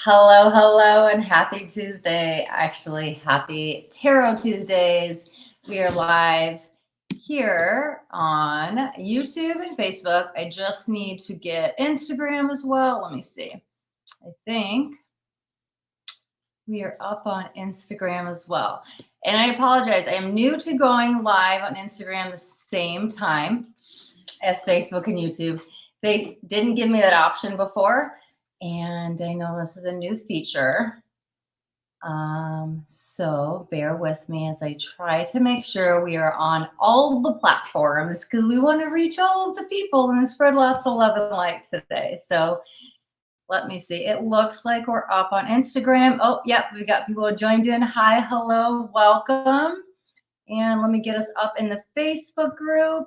Hello, hello, and happy Tuesday. Actually, happy Tarot Tuesdays. We are live here on YouTube and Facebook. I just need to get Instagram as well. Let me see. I think we are up on Instagram as well. And I apologize. I am new to going live on Instagram the same time as Facebook and YouTube. They didn't give me that option before. And I know this is a new feature. So bear with me as I try to make sure we are on all the platforms because we want to reach all of the people and spread lots of love and light today. So let me see. It looks like we're up on Instagram. Oh, yep, we got people joined in. Hi, hello, welcome. And let me get us up in the Facebook group.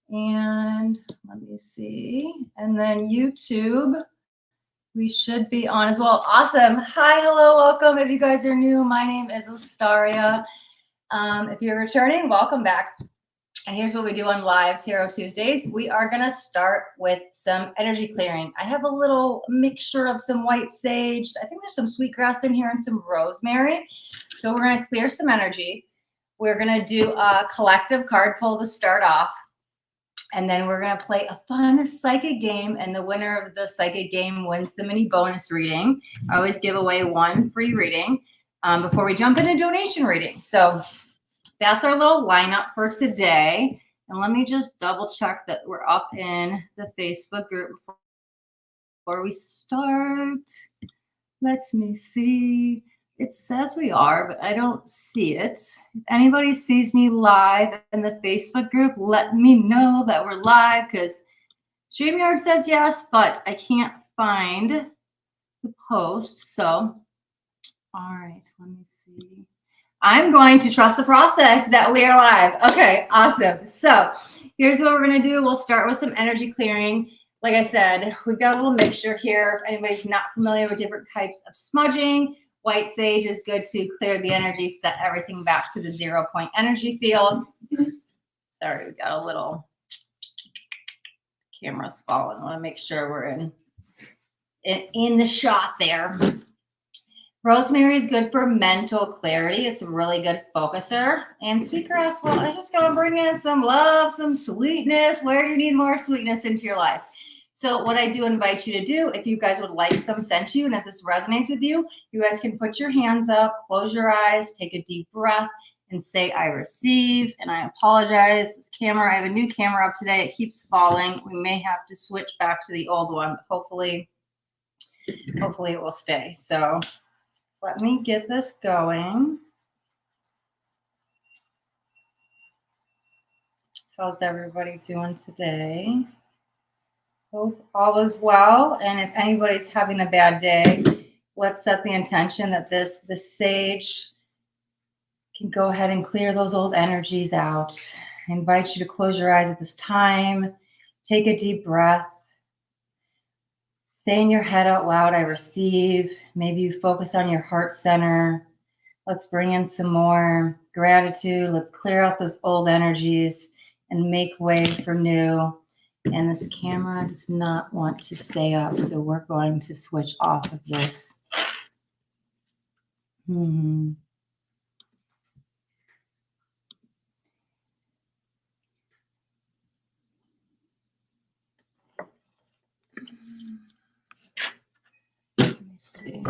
And let me see. And then YouTube. We should be on as well. Awesome. Hi, hello, welcome. If you guys are new, my name is Astaria. If you're returning, welcome back. And here's what we do on live Tarot Tuesdays. We are going to start with some energy clearing. I have a little mixture of some white sage. I think there's some sweetgrass in here and some rosemary. So we're going to clear some energy. We're going to do a collective card pull to start off. And then we're going to play a fun psychic game, and the winner of the psychic game wins the mini bonus reading. I always give away one free reading before we jump into donation reading. So that's our little lineup for today. And let me just double check that we're up in the Facebook group before we start. Let me see. It says we are, but I don't see it. If anybody sees me live in the Facebook group, let me know that we're live because StreamYard says yes, but I can't find the post. So, all right, let me see. I'm going to trust the process that we are live. Okay, awesome. So here's what we're going to do. We'll start with some energy clearing. Like I said, we've got a little mixture here. If anybody's not familiar with different types of smudging, white sage is good to clear the energy, set everything back to the 0 point energy field. Sorry, we got a little camera's falling. I want to make sure we're in the shot there. Rosemary is good for mental clarity. It's a really good focuser. And sweetgrass, well, I just got to bring in some love, some sweetness. Where do you need more sweetness into your life? So what I do invite you to do, if you guys would like some sent to you and if this resonates with you, you guys can put your hands up, close your eyes, take a deep breath, and say, I receive. And I apologize. This camera, I have a new camera up today. It keeps falling. We may have to switch back to the old one. Hopefully it will stay. So let me get this going. How's everybody doing today? Hope all is well. And if anybody's having a bad day, let's set the intention that the sage can go ahead and clear those old energies out. I invite you to close your eyes at this time. Take a deep breath. Say in your head out loud, I receive. Maybe you focus on your heart center. Let's bring in some more gratitude. Let's clear out those old energies and make way for new. And this camera does not want to stay up, so we're going to switch off of this. Let me see.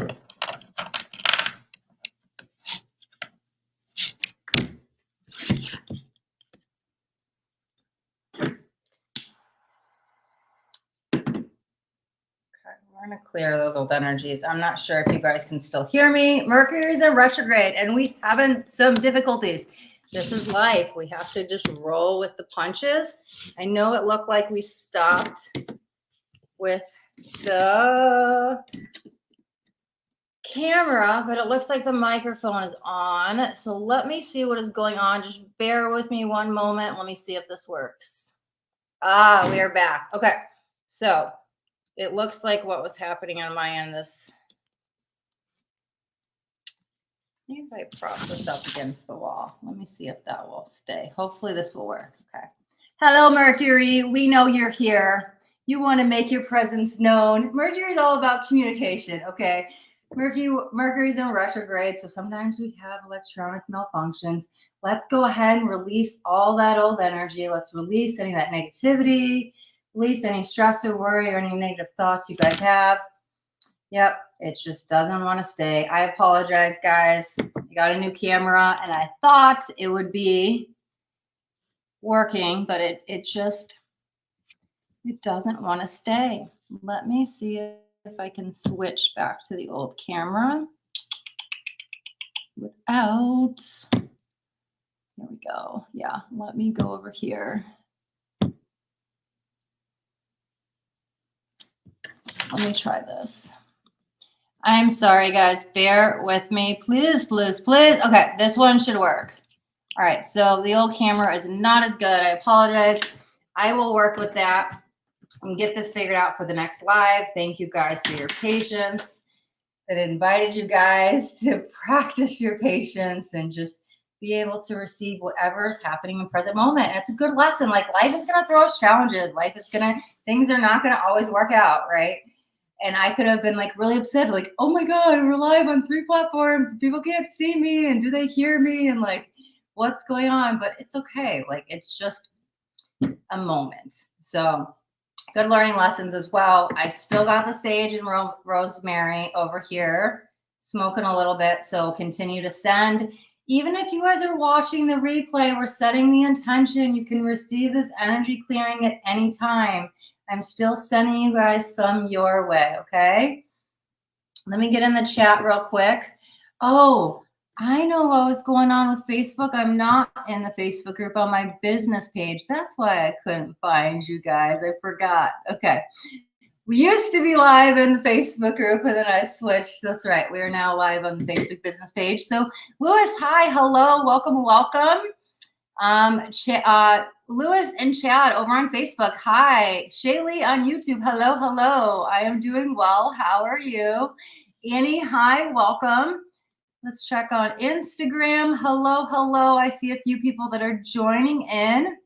We're going to clear those old energies. I'm not sure if you guys can still hear me. Mercury's in retrograde, and we having some difficulties. This is life. We have to just roll with the punches. I know it looked like we stopped with the camera, but it looks like the microphone is on. So let me see what is going on. Just bear with me one moment. Let me see if this works. We are back. Okay. So it looks like what was happening on my end. Maybe if I prop this up against the wall. Let me see if that will stay. Hopefully this will work. Okay. Hello, Mercury. We know you're here. You want to make your presence known. Mercury is all about communication, okay? Mercury's in retrograde, so sometimes we have electronic malfunctions. Let's go ahead and release all that old energy. Let's release any of that negativity, release any stress or worry or any negative thoughts you guys have. Yep, it just doesn't want to stay. I apologize, guys. I got a new camera and I thought it would be working, but it doesn't want to stay. Let me see if I can switch back to the old camera without. Here we go. Yeah, let me go over here. Let me try this. I'm sorry, guys. Bear with me. Please, please, please. Okay, this one should work. All right, so the old camera is not as good. I apologize. I will work with that and get this figured out for the next live. Thank you guys for your patience. That invited you guys to practice your patience and just be able to receive whatever is happening in the present moment. And it's a good lesson. Like, life is going to throw us challenges. Things are not going to always work out, right? And I could have been like really upset, like, oh my God, we're live on 3 platforms. People can't see me. And do they hear me? And like, what's going on? But it's okay. Like, it's just a moment. So good learning lessons as well. I still got the sage and rosemary over here, smoking a little bit. So continue to send. Even if you guys are watching the replay, we're setting the intention. You can receive this energy clearing at any time. I'm still sending you guys some your way, okay? Let me get in the chat real quick. Oh, I know what was going on with Facebook. I'm not in the Facebook group on my business page. That's why I couldn't find you guys. I forgot. Okay. We used to be live in the Facebook group and then I switched. That's right. We are now live on the Facebook business page. So Lewis, hi, hello, welcome, welcome. Lewis and Chad over on Facebook. Hi. Shaylee on YouTube. Hello, hello. I am doing well. How are you? Annie, hi, welcome. Let's check on Instagram. Hello, hello. I see a few people that are joining in.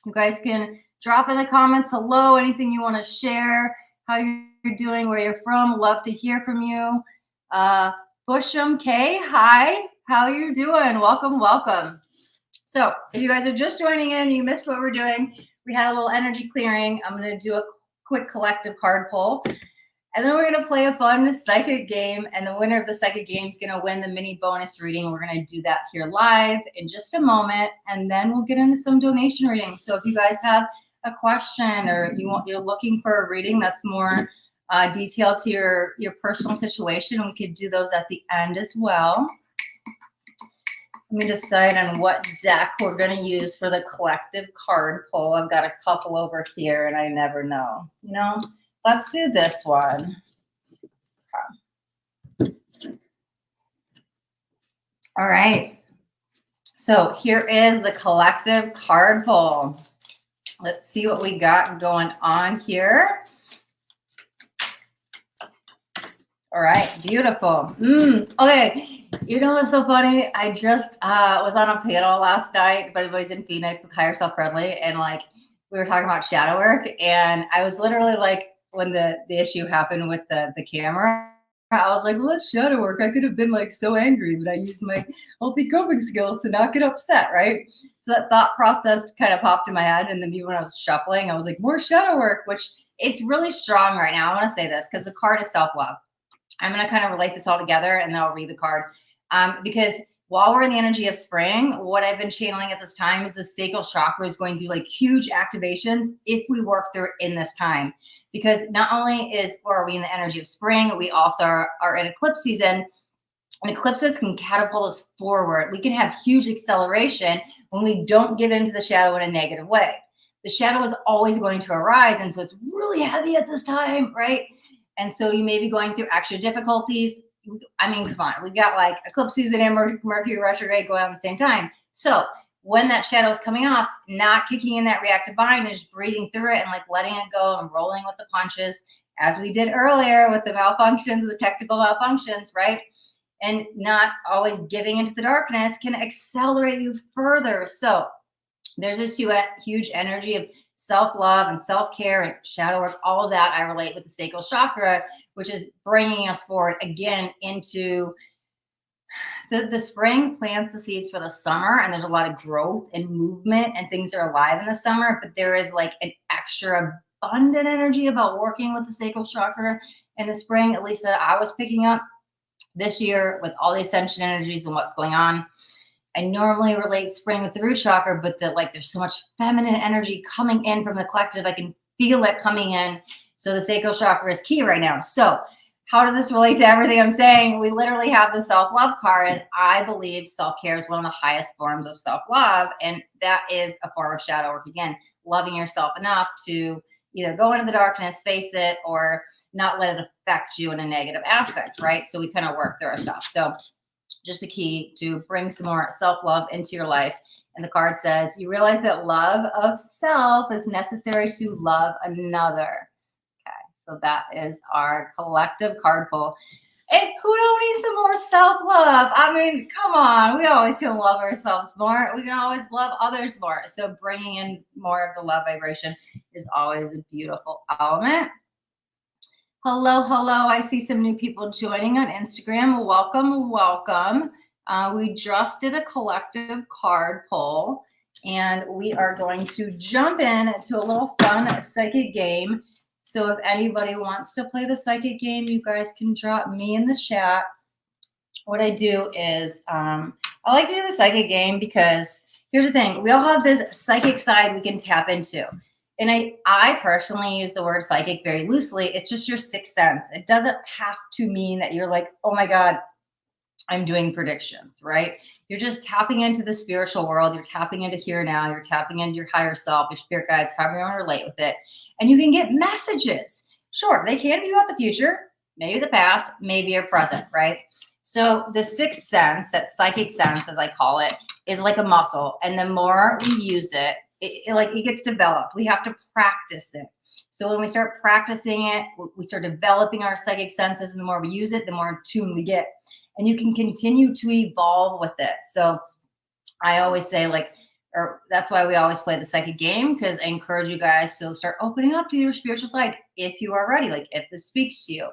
You guys can drop in the comments. Hello, anything you want to share, how you're doing, where you're from. Love to hear from you. Busham K, hi. How are you doing? Welcome, welcome. So if you guys are just joining in, you missed what we're doing. We had a little energy clearing. I'm going to do a quick collective card pull. And then we're going to play a fun psychic game. And the winner of the psychic game is going to win the mini bonus reading. We're going to do that here live in just a moment. And then we'll get into some donation readings. So if you guys have a question or you're looking for a reading that's more detailed to your personal situation, we could do those at the end as well. Let me decide on what deck we're going to use for the collective card pull. I've got a couple over here and I never know. You know, let's do this one. Okay. All right. So here is the collective card pull. Let's see what we got going on here. All right, beautiful. Okay. You know what's so funny? I just was on a panel last night, but everybody's in Phoenix with Higher Self Friendly, and like we were talking about shadow work, and I was literally like, when the issue happened with the camera, I was like, well, that's shadow work. I could have been like so angry, but I used my healthy coping skills to not get upset, right? So that thought process kind of popped in my head, and then even when I was shuffling, I was like, more shadow work, which it's really strong right now. I want to say this because the card is self-love. I'm going to kind of relate this all together and then I'll read the card. Because while we're in the energy of spring, what I've been channeling at this time is the sacral chakra is going through like huge activations if we work through it in this time. Because not only are we in the energy of spring, we also are in eclipse season. And eclipses can catapult us forward. We can have huge acceleration when we don't give into the shadow in a negative way. The shadow is always going to arise. And so it's really heavy at this time, right? And so you may be going through extra difficulties. I mean, come on, we got like eclipse season and Mercury retrograde going on at the same time. So when that shadow is coming off, not kicking in that reactive mind and just breathing through it and like letting it go and rolling with the punches, as we did earlier with the malfunctions, the technical malfunctions, right? And not always giving into the darkness can accelerate you further. So there's this huge energy of self-love and self-care and shadow work, all of that I relate with the sacral chakra, which is bringing us forward again into the spring plants the seeds for the summer, and there's a lot of growth and movement and things are alive in the summer, but there is like an extra abundant energy about working with the sacral chakra in the spring, at least that I was picking up this year with all the ascension energies and what's going on. I normally relate spring with the root chakra, but there's so much feminine energy coming in from the collective. I can feel it coming in. So the sacral chakra is key right now. So how does this relate to everything I'm saying? We literally have the self-love card, and I believe self-care is one of the highest forms of self-love, and that is a form of shadow work. Again, loving yourself enough to either go into the darkness, face it, or not let it affect you in a negative aspect, right? So we kind of work through our stuff. So just a key to bring some more self-love into your life. And the card says, you realize that love of self is necessary to love another. So that is our collective card pull. And who don't need some more self-love? I mean, come on. We always can love ourselves more. We can always love others more. So bringing in more of the love vibration is always a beautiful element. Hello, hello. I see some new people joining on Instagram. Welcome, welcome. We just did a collective card pull, and we are going to jump into a little fun psychic game. So if anybody wants to play the psychic game, you guys can drop me in the chat. What I do is I like to do the psychic game because here's the thing. We all have this psychic side we can tap into. And I personally use the word psychic very loosely. It's just your sixth sense. It doesn't have to mean that you're like, oh my God, I'm doing predictions, right? You're just tapping into the spiritual world. You're tapping into here now. You're tapping into your higher self, your spirit guides, however you want to relate with it. And you can get messages. Sure, they can be about the future, maybe the past, maybe your present, right? So the sixth sense, that psychic sense, as I call it, is like a muscle. And the more we use it, it gets developed. We have to practice it. So when we start practicing it, we start developing our psychic senses. And the more we use it, the more in tune we get. And you can continue to evolve with it. So I always say, or that's why we always play the psychic game, because I encourage you guys to start opening up to your spiritual side if you are ready, like if this speaks to you.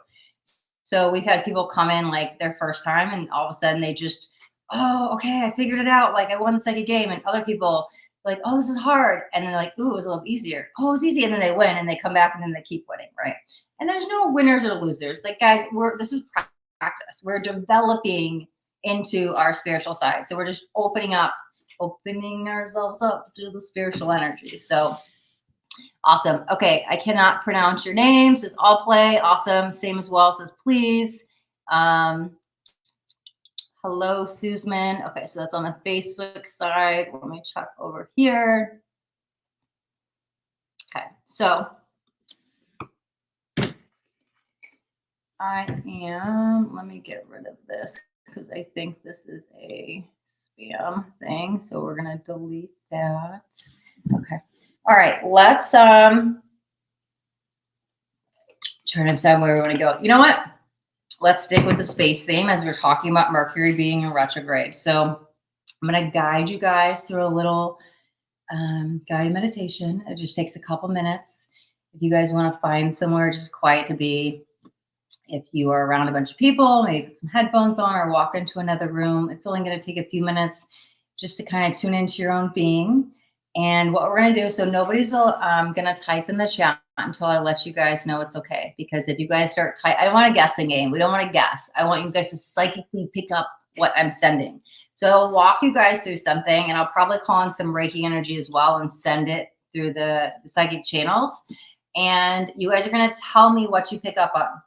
So we've had people come in like their first time, and all of a sudden they just, oh, okay, I figured it out. Like I won the psychic game. And other people like, oh, this is hard. And then they're like, ooh, it was a little easier. Oh, it was easy. And then they win and they come back and then they keep winning, right? And there's no winners or losers. Like, guys, this is practice. We're developing into our spiritual side. So we're just opening ourselves up to the spiritual energy. So awesome. Okay, I cannot pronounce your names. Says I'll play. Awesome. Same as well. Says please. Hello, Susan. Okay, so that's on the Facebook side. Let me check over here. Okay, so let me get rid of this because I think this is a spam thing. So we're going to delete that. Okay. All right, let's try to decide where we want to go. You know what? Let's stick with the space theme as we're talking about Mercury being in retrograde. So I'm going to guide you guys through a little guided meditation. It just takes a couple minutes. If you guys want to find somewhere just quiet to be, if you are around a bunch of people, maybe put some headphones on or walk into another room. It's only going to take a few minutes just to kind of tune into your own being. And what we're going to do, so nobody's going to type in the chat until I let you guys know it's okay. Because if you guys start I don't want a guessing game. We don't want to guess. I want you guys to psychically pick up what I'm sending. So I'll walk you guys through something, and I'll probably call in some Reiki energy as well and send it through the psychic channels. And you guys are going to tell me what you pick up on.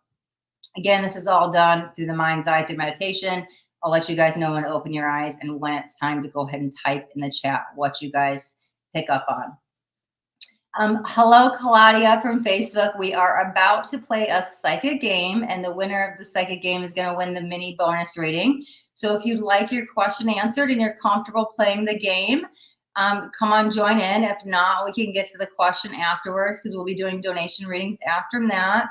Again, this is all done through the mind's eye, through meditation. I'll let you guys know when to open your eyes and when it's time to go ahead and type in the chat what you guys pick up on. Hello, Claudia from Facebook. We are about to play a psychic game, and the winner of the psychic game is going to win the mini bonus reading. So if you'd like your question answered and you're comfortable playing the game, come on, join in. If not, we can get to the question afterwards because we'll be doing donation readings after that.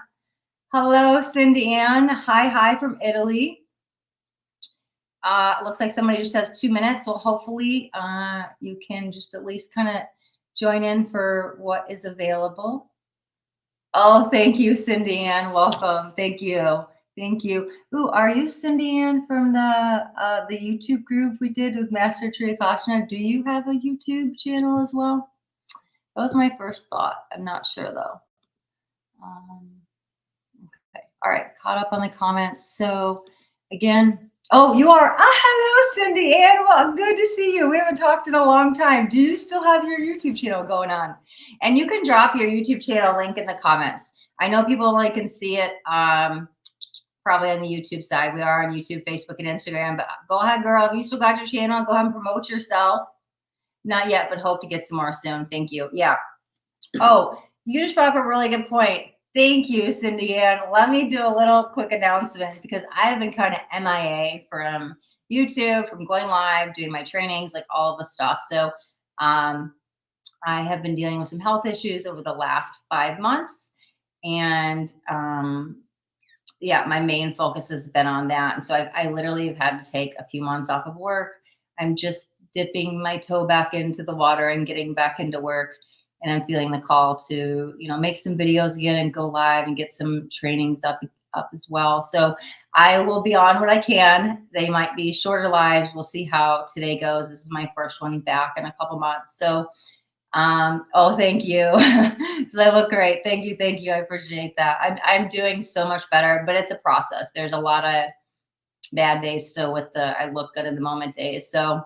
Hello, Cindy Ann. Hi from Italy. Looks like somebody just has 2 minutes. Well, hopefully you can just at least kind of join in for what is available. Oh, thank you, Cindy Ann. Welcome. Thank you. Thank you. Ooh, are you Cindy Ann from the YouTube group we did with Master Tree Akashna? Do you have a YouTube channel as well? That was my first thought. I'm not sure though. Okay. All right. Caught up on the comments. So again, oh, you are. Hello, Cindy Ann. Well, good to see you. We haven't talked in a long time. Do you still have your YouTube channel going on? And you can drop your YouTube channel link in the comments. I know people only can see it probably on the YouTube side. We are on YouTube, Facebook, and Instagram. But go ahead, girl. If you still got your channel, go ahead and promote yourself. Not yet, but hope to get some more soon. Thank you. Yeah. Oh, you just brought up a really good point. Thank you, Cindy Ann. Let me do a little quick announcement because I've been kind of MIA from YouTube, from going live, doing my trainings, like all of the stuff. So I have been dealing with some health issues over the last 5 months. And yeah, my main focus has been on that. And so I literally have had to take a few months off of work. I'm just dipping my toe back into the water and getting back into work. And I'm feeling the call to, make some videos again and go live and get some trainings up as well. So I will be on when I can. They might be shorter lives. We'll see how today goes. This is my first one back in a couple months. So, oh, thank you. So I look great. Thank you. Thank you. I appreciate that. I'm doing so much better, but it's a process. There's a lot of bad days still with the I look good in the moment days. So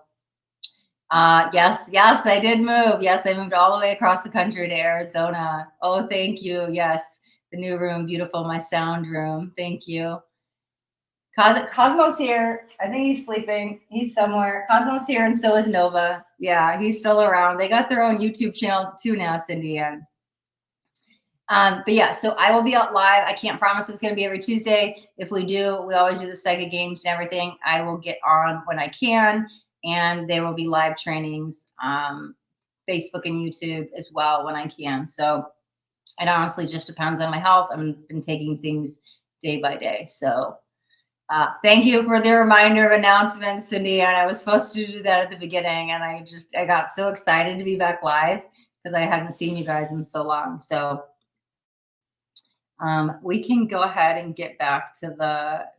yes, I did move. Yes, I moved all the way across the country to Arizona. Oh, thank you. Yes, the new room, beautiful. My sound room. Thank you. Cosmo's here. I think he's sleeping. He's somewhere. Cosmo's here, and so is Nova. Yeah, he's still around. They got their own YouTube channel too now, Cindy Ann. But yeah, so I will be out live. I can't promise it's going to be every Tuesday. If we do, we always do the psychic games and everything. I will get on when I can. And there will be live trainings, Facebook and YouTube as well when I can. So it honestly just depends on my health. I've been taking things day by day. So thank you for the reminder of announcements, Cindy. And I was supposed to do that at the beginning. And I got so excited to be back live because I hadn't seen you guys in so long. So we can go ahead and get back to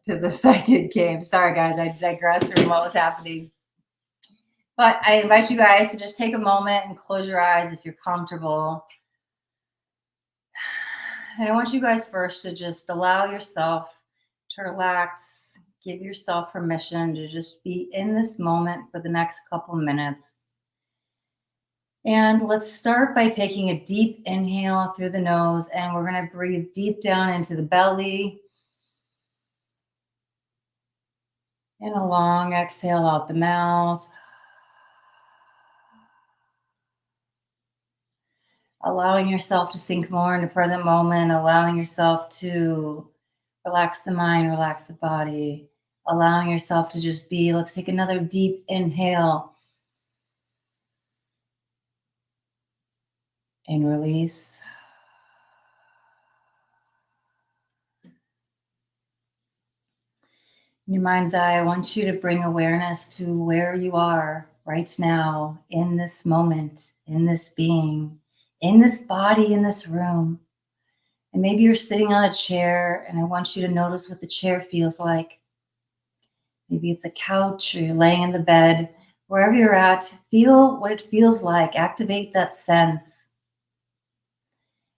the psychic game. Sorry, guys, I digressed from what was happening. But I invite you guys to just take a moment and close your eyes if you're comfortable. And I want you guys first to just allow yourself to relax, give yourself permission to just be in this moment for the next couple minutes. And let's start by taking a deep inhale through the nose, and we're going to breathe deep down into the belly. And a long exhale out the mouth. Allowing yourself to sink more into present moment, allowing yourself to relax the mind, relax the body, allowing yourself to just be. Let's take another deep inhale and release. In your mind's eye, I want you to bring awareness to where you are right now, in this moment, in this being, in this body, in this room. And maybe you're sitting on a chair, and I want you to notice what the chair feels like. Maybe it's a couch or you're laying in the bed. Wherever you're at, feel what it feels like. Activate that sense.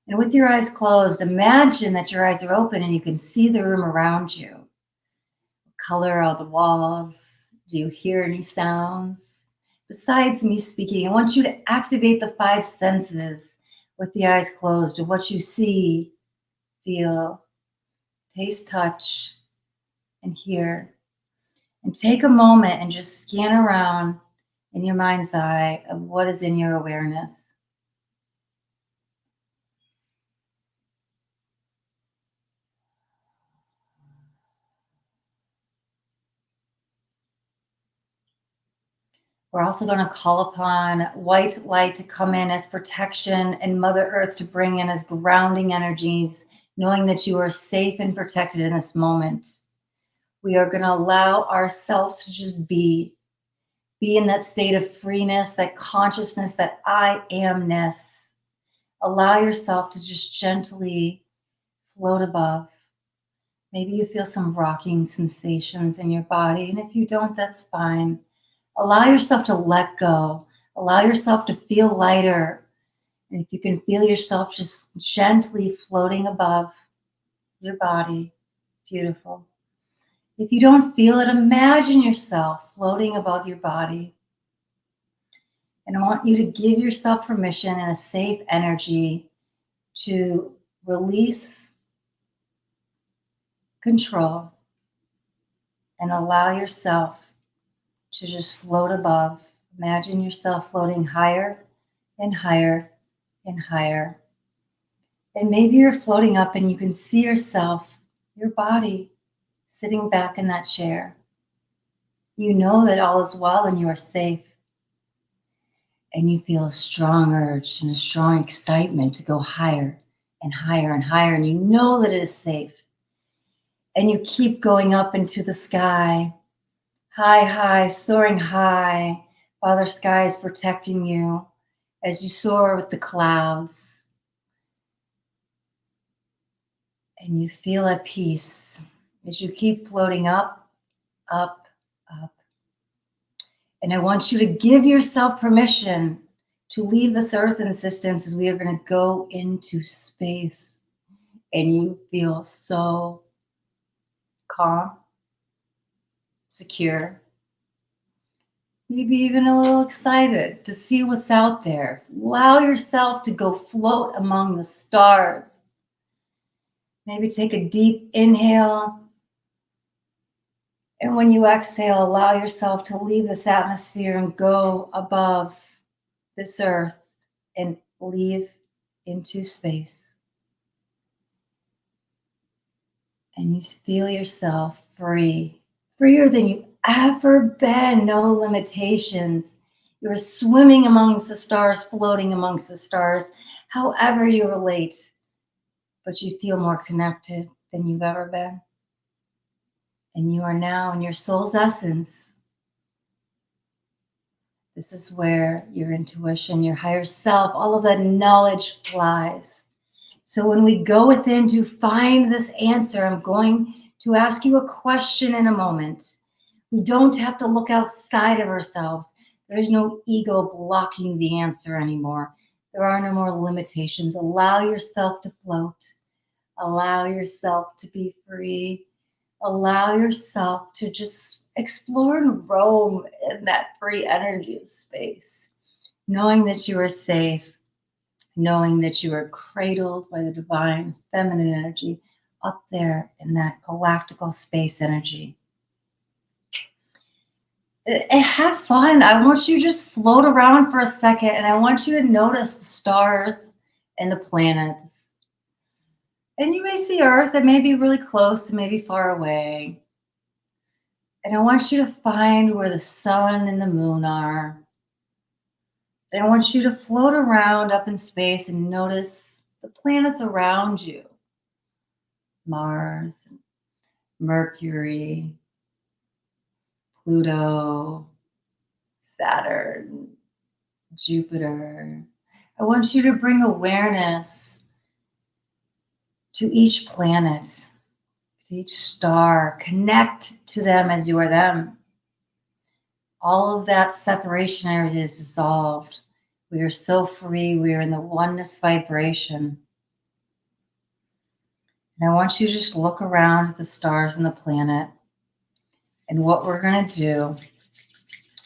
And with your eyes closed, imagine that your eyes are open and you can see the room around you. Color are the walls. Do you hear any sounds? Besides me speaking, I want you to activate the 5 senses with the eyes closed of what you see, feel, taste, touch, and hear. And take a moment and just scan around in your mind's eye of what is in your awareness. We're also going to call upon white light to come in as protection and Mother Earth to bring in as grounding energies, knowing that you are safe and protected in this moment. We are going to allow ourselves to just be Be in that state of freeness, that consciousness, that I amness. Allow yourself to just gently float above. Maybe you feel some rocking sensations in your body, and if you don't, that's fine. Allow yourself to let go. Allow yourself to feel lighter. And if you can feel yourself just gently floating above your body, beautiful. If you don't feel it, imagine yourself floating above your body. And I want you to give yourself permission and a safe energy to release control and allow yourself to just float above. Imagine yourself floating higher and higher and higher. And maybe you're floating up and you can see yourself, your body, sitting back in that chair. You know that all is well and you are safe. And you feel a strong urge and a strong excitement to go higher and higher and higher. And you know that it is safe. And you keep going up into the sky, high, high, soaring high. Father Sky is protecting you as you soar with the clouds. And you feel at peace as you keep floating up, up, up. And I want you to give yourself permission to leave this earth and systems as we are going to go into space. And you feel so calm, secure, maybe even a little excited to see what's out there. Allow yourself to go float among the stars. Maybe take a deep inhale. And when you exhale, allow yourself to leave this atmosphere and go above this earth and leave into space. And you feel yourself free, freer than you've ever been, no limitations. You're swimming amongst the stars, floating amongst the stars, however you relate, but you feel more connected than you've ever been. And you are now in your soul's essence. This is where your intuition, your higher self, all of that knowledge lies. So when we go within to find this answer, I'm going to ask you a question in a moment. We don't have to look outside of ourselves. There's no ego blocking the answer anymore. There are no more limitations. Allow yourself to float. Allow yourself to be free. Allow yourself to just explore and roam in that free energy of space, knowing that you are safe, knowing that you are cradled by the divine feminine energy up there in that galactical space energy. And have fun. I want you to just float around for a second, and I want you to notice the stars and the planets. And you may see Earth that may be really close and maybe far away. And I want you to find where the sun and the moon are. And I want you to float around up in space and notice the planets around you. Mars, Mercury, Pluto, Saturn, Jupiter. I want you to bring awareness to each planet, to each star. Connect to them as you are them. All of that separation energy is dissolved. We are so free. We are in the oneness vibration. And I want you to just look around at the stars and the planet. And what we're going to do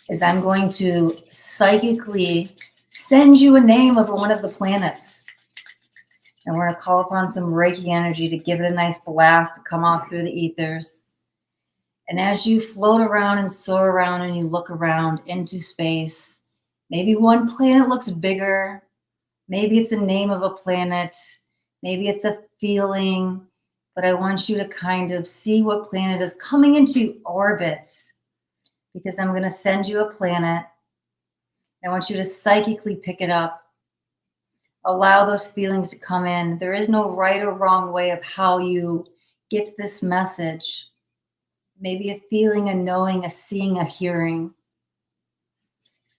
is I'm going to psychically send you a name of one of the planets. And we're going to call upon some Reiki energy to give it a nice blast to come off through the ethers. And as you float around and soar around and you look around into space, maybe one planet looks bigger. Maybe it's a name of a planet. Maybe it's a feeling. But I want you to kind of see what planet is coming into orbit, because I'm going to send you a planet. I want you to psychically pick it up. Allow those feelings to come in. There is no right or wrong way of how you get this message. Maybe a feeling, a knowing, a seeing, a hearing.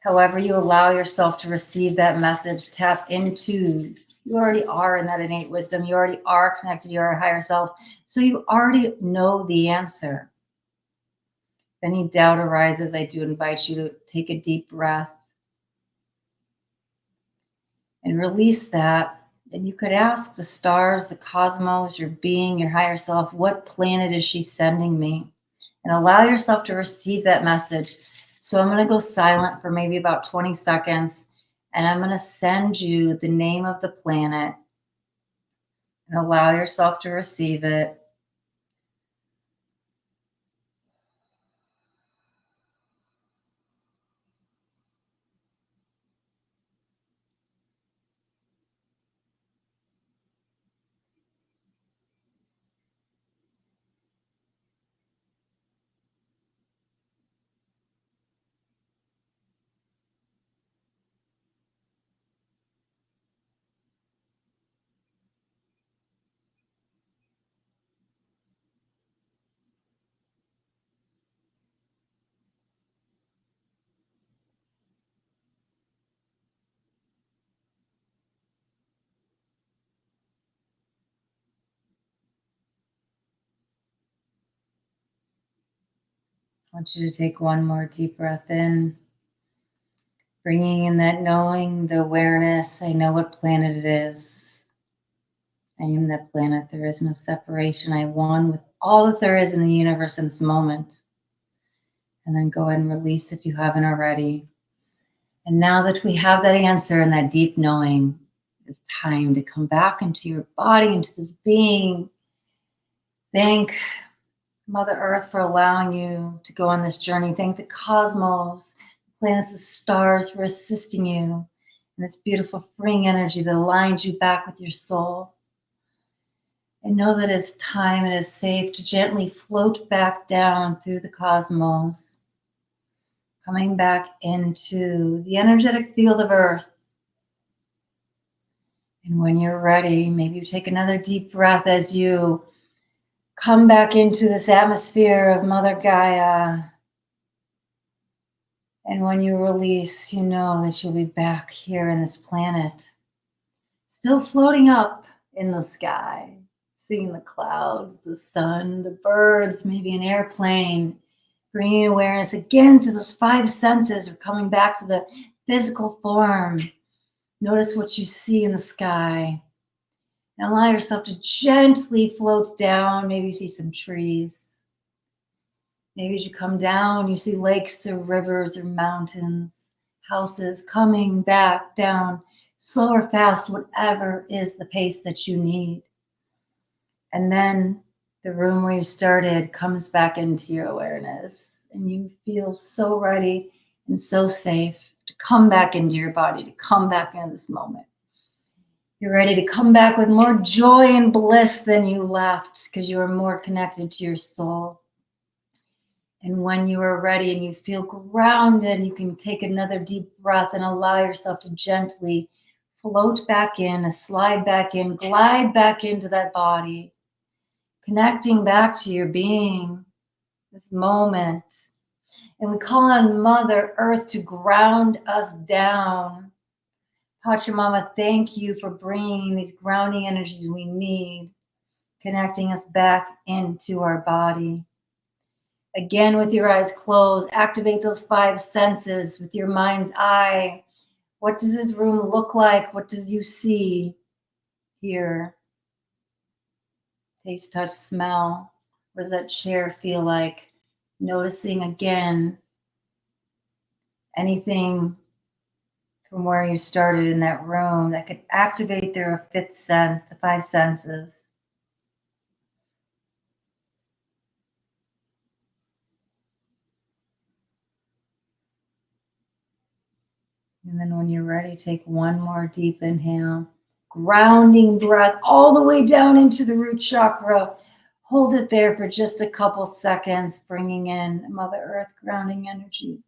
However you allow yourself to receive that message, tap into, you already are in that innate wisdom. You already are connected. You are a higher self. So you already know the answer. If any doubt arises, I do invite you to take a deep breath and release that. And you could ask the stars, the cosmos, your being, your higher self, what planet is she sending me? And allow yourself to receive that message. So I'm going to go silent for maybe about 20 seconds, and I'm going to send you the name of the planet and allow yourself to receive it. I want you to take one more deep breath in, bringing in that knowing, the awareness. I know what planet it is. I am that planet. There is no separation. I one with all that there is in the universe in this moment. And then go ahead and release if you haven't already. And now that we have that answer and that deep knowing, it's time to come back into your body, into this being. Thank Mother Earth for allowing you to go on this journey. Thank the cosmos, the planets, the stars for assisting you in this beautiful freeing energy that aligns you back with your soul. And know that it's time and it's safe to gently float back down through the cosmos, coming back into the energetic field of Earth. And when you're ready, maybe you take another deep breath as you come back into this atmosphere of Mother Gaia. And when you release, you know that you'll be back here in this planet, still floating up in the sky, seeing the clouds, the sun, the birds, maybe an airplane, bringing awareness again to those five senses. We're coming back to the physical form. Notice what you see in the sky. And allow yourself to gently float down. Maybe you see some trees. Maybe as you come down, you see lakes or rivers or mountains, houses coming back down, slow or fast, whatever is the pace that you need. And then the room where you started comes back into your awareness, and you feel so ready and so safe to come back into your body, to come back into this moment. You're ready to come back with more joy and bliss than you left because you are more connected to your soul. And when you are ready and you feel grounded, you can take another deep breath and allow yourself to gently float back in, slide back in, glide back into that body, connecting back to your being, this moment. And we call on Mother Earth to ground us down. Pachamama, thank you for bringing these grounding energies we need, connecting us back into our body. Again, with your eyes closed, activate those five senses with your mind's eye. What does this room look like? What does you see, hear, taste, touch, smell? What does that chair feel like? Noticing again anything from where you started in that room that could activate their fifth sense, the five senses. And then when you're ready, take one more deep inhale, grounding breath all the way down into the root chakra. Hold it there for just a couple seconds, bringing in Mother Earth grounding energies.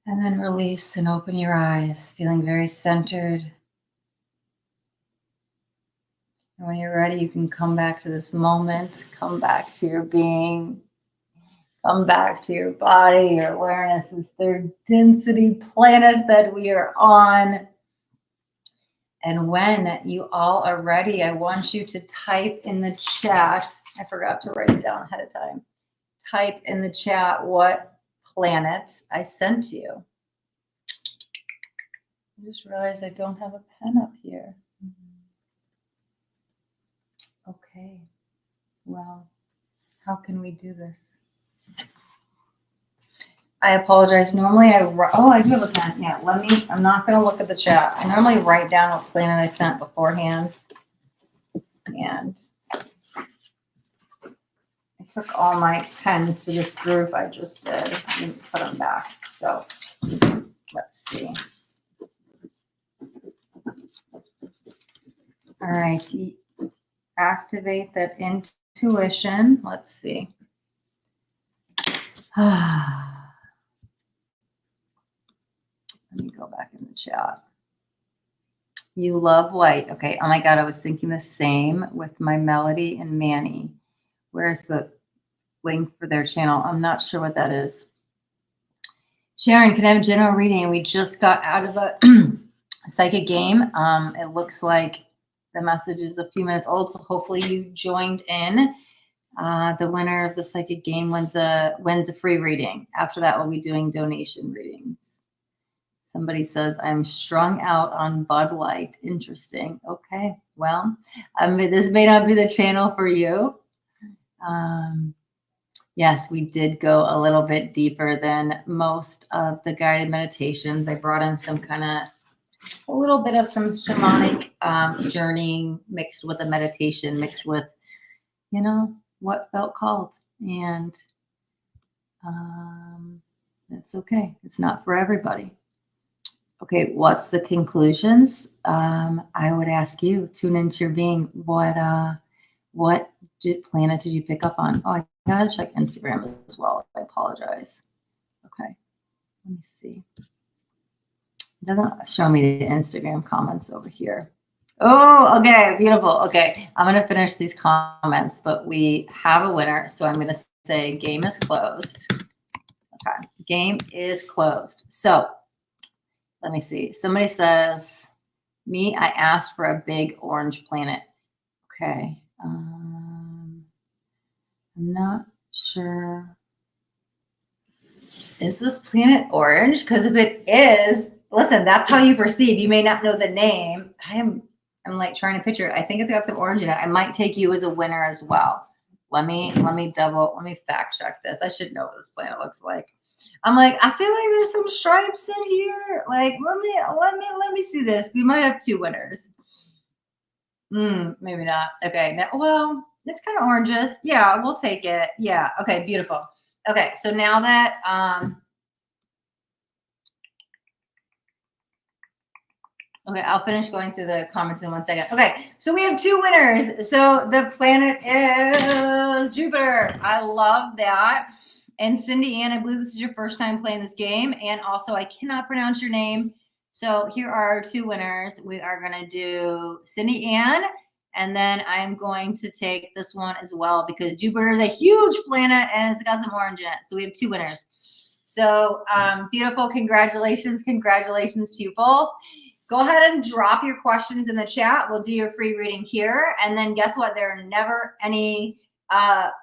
And then release and open your eyes, feeling very centered. And when you're ready, you can come back to this moment, come back to your being. Come back to your body. Your awareness is third density planet that we are on. And when you all are ready, I want you to type in the chat. I forgot to write it down ahead of time. Type in the chat what planets I sent you. I just realized I don't have a pen up here. Okay. Well, how can we do this? I apologize. Normally I do have a pen. Yeah, I'm not going to look at the chat. I normally write down what planet I sent beforehand. And I took all my pens to this group I just did. I didn't put them back. So let's see. All right. Activate that intuition. Let's see. Let me go back in the chat. You love white. Okay. Oh my God. I was thinking the same with my Melody and Manny. Where's the link for their channel? I'm not sure what that is. Sharon, can I have a general reading? We just got out of a psychic game. It looks like the message is a few minutes old, so hopefully you joined in. The winner of the psychic game wins a free reading. After that, we'll be doing donation readings. Somebody says, I'm strung out on Bud Light. Interesting. Okay. Well, this may not be the channel for you. Yes, we did go a little bit deeper than most of the guided meditations. I brought in a little bit of some shamanic journeying mixed with a meditation, mixed with, what felt called. And that's okay. It's not for everybody. Okay, what's the conclusions? I would ask you, tune into your being. What planet did you pick up on? Oh, I gotta check Instagram as well. I apologize. Okay, let me see. It doesn't show me the Instagram comments over here. Oh, okay, beautiful. Okay, I'm gonna finish these comments, but we have a winner. So I'm gonna say game is closed. Okay, game is closed. So let me see. Somebody says, me, I asked for a big orange planet. Okay. I'm not sure. Is this planet orange? Because if it is, listen, that's how you perceive. You may not know the name. I'm like trying to picture it. I think it's got some orange in it. I might take you as a winner as well. Let me fact check this. I should know what this planet looks like. I'm like, I feel like there's some stripes in here. Like, let me see this. We might have two winners. Maybe not. Okay. Now, well, it's kind of oranges. Yeah, we'll take it. Yeah. Okay. Beautiful. Okay. So now that, okay, I'll finish going through the comments in 1 second. Okay. So we have two winners. So the planet is Jupiter. I love that. And Cindy Ann, I believe this is your first time playing this game. And also, I cannot pronounce your name. So here are our two winners. We are going to do Cindy Ann. And then I'm going to take this one as well because Jupiter is a huge planet and it's got some orange in it. So we have two winners. So beautiful. Congratulations. Congratulations to you both. Go ahead and drop your questions in the chat. We'll do your free reading here. And then guess what? There are never any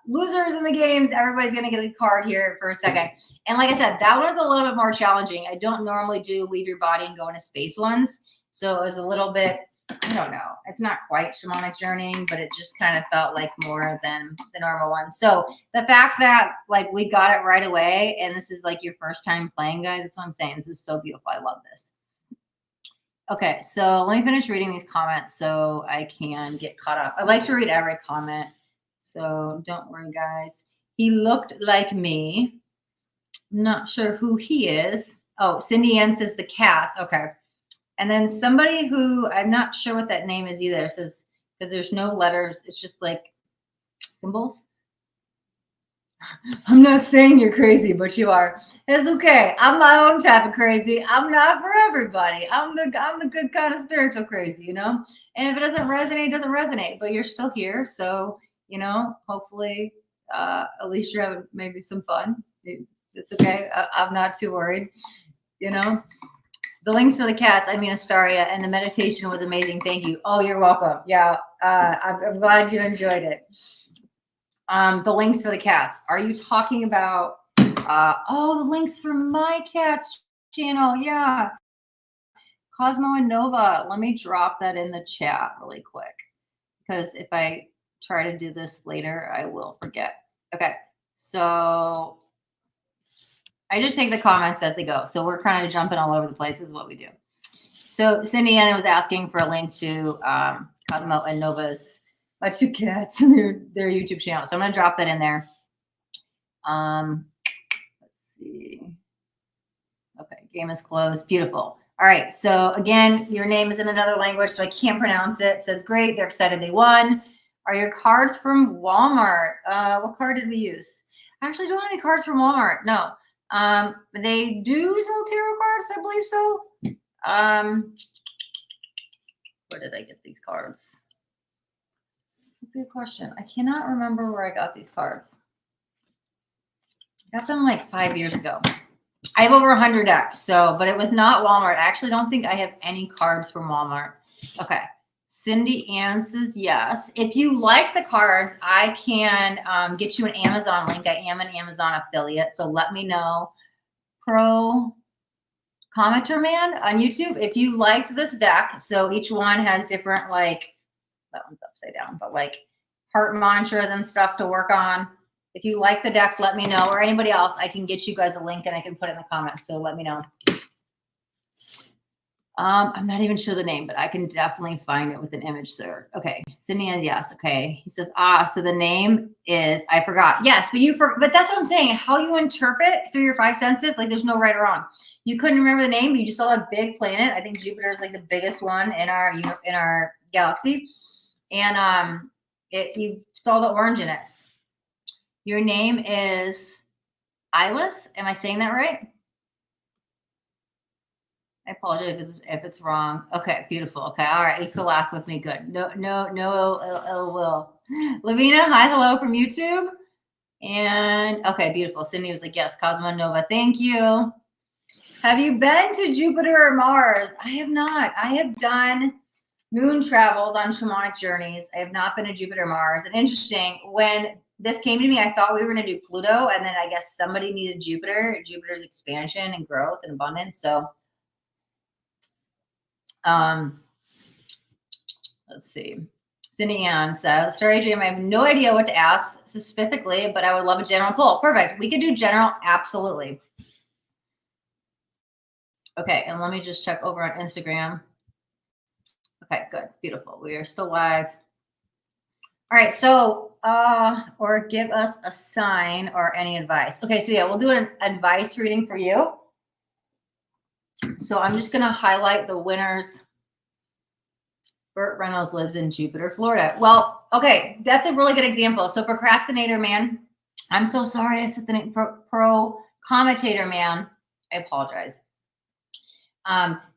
losers in the games. Everybody's going to get a card here for a second. And like I said, that one is a little bit more challenging. I don't normally do leave your body and go into space ones. So it was a little bit, I don't know. It's not quite shamanic journeying, but it just kind of felt like more than the normal one. So the fact that like we got it right away and this is like your first time playing, guys, that's what I'm saying. This is so beautiful. I love this. Okay, so let me finish reading these comments so I can get caught up. I like to read every comment, so don't worry, guys. He looked like me. I'm not sure who he is. Oh, Cindy Ann says the cats. Okay. And then somebody who I'm not sure what that name is either says, because there's no letters, it's just like symbols. I'm not saying you're crazy, but you are. It's okay. I'm my own type of crazy. I'm not for everybody. I'm the good kind of spiritual crazy, you know? And if it doesn't resonate, it doesn't resonate, but you're still here. So, you know, hopefully At least you're having maybe some fun. It's okay. I'm not too worried. You know, the links for the cats, I mean, Astaria, and the meditation was amazing. Thank you. Oh, you're welcome. Yeah, I'm glad you enjoyed it. The links for the cats. Are you talking about, the links for my cat's channel? Yeah. Cosmo and Nova. Let me drop that in the chat really quick, because if I try to do this later, I will forget. Okay. So I just take the comments as they go. So we're kind of jumping all over the place is what we do. So Cindy Anna was asking for a link to Cosmo and Nova's two cats and their YouTube channel. So I'm going to drop that in there. Let's see. Okay, game is closed. Beautiful. All right. So again, your name is in another language, so I can't pronounce it. It says great. They're excited they won. Are your cards from Walmart? What card did we use? I actually don't have any cards from Walmart. No. They do sell tarot cards, I believe so. Where did I get these cards? That's a good question. I cannot remember where I got these cards. I got them like 5 years ago. I have over 100 decks, so, but it was not Walmart. I actually don't think I have any cards from Walmart. Okay. Cindy Ann says yes. If you like the cards, I can get you an Amazon link. I am an Amazon affiliate, so let me know. Pro Commenter Man on YouTube, if you liked this deck, so each one has different, like, that one's upside down, but like heart mantras and stuff to work on. If you like the deck, let me know, or anybody else, I can get you guys a link and I can put it in the comments, so let me know. I'm not even sure the name, but I can definitely find it with an image, sir. Okay, Sydney, yes, okay. He says, so the name is, I forgot. Yes, but that's what I'm saying. How you interpret through your five senses, like there's no right or wrong. You couldn't remember the name, but you just saw a big planet. I think Jupiter is like the biggest one in our galaxy, and you saw the orange in it. Your name is Ilis. Am I saying that right? I apologize if it's wrong. Okay, beautiful. Okay, all right. You could laugh with me. Good. No ill will. Lavina, hi, hello from YouTube. And okay, beautiful. Cindy was like, yes, Cosmo Nova. Thank you. Have you been to Jupiter or Mars? I have not. I have done moon travels on shamanic journeys. I have not been to Jupiter, Mars. And interesting, when this came to me, I thought we were going to do Pluto, and then I guess somebody needed Jupiter's expansion and growth and abundance. So let's see. Cindy Ann says, Story Dream, I have no idea what to ask specifically, but I would love a general pull. Perfect. We could do general. Absolutely. Okay. And let me just check over on Instagram. Okay, good. Beautiful. We are still live. All right. So, or give us a sign or any advice. Okay. So yeah, we'll do an advice reading for you. So I'm just going to highlight the winners. Burt Reynolds lives in Jupiter, Florida. Well, okay, that's a really good example. So Procrastinator Man, I'm so sorry I said the name, Pro Commentator Man. I apologize.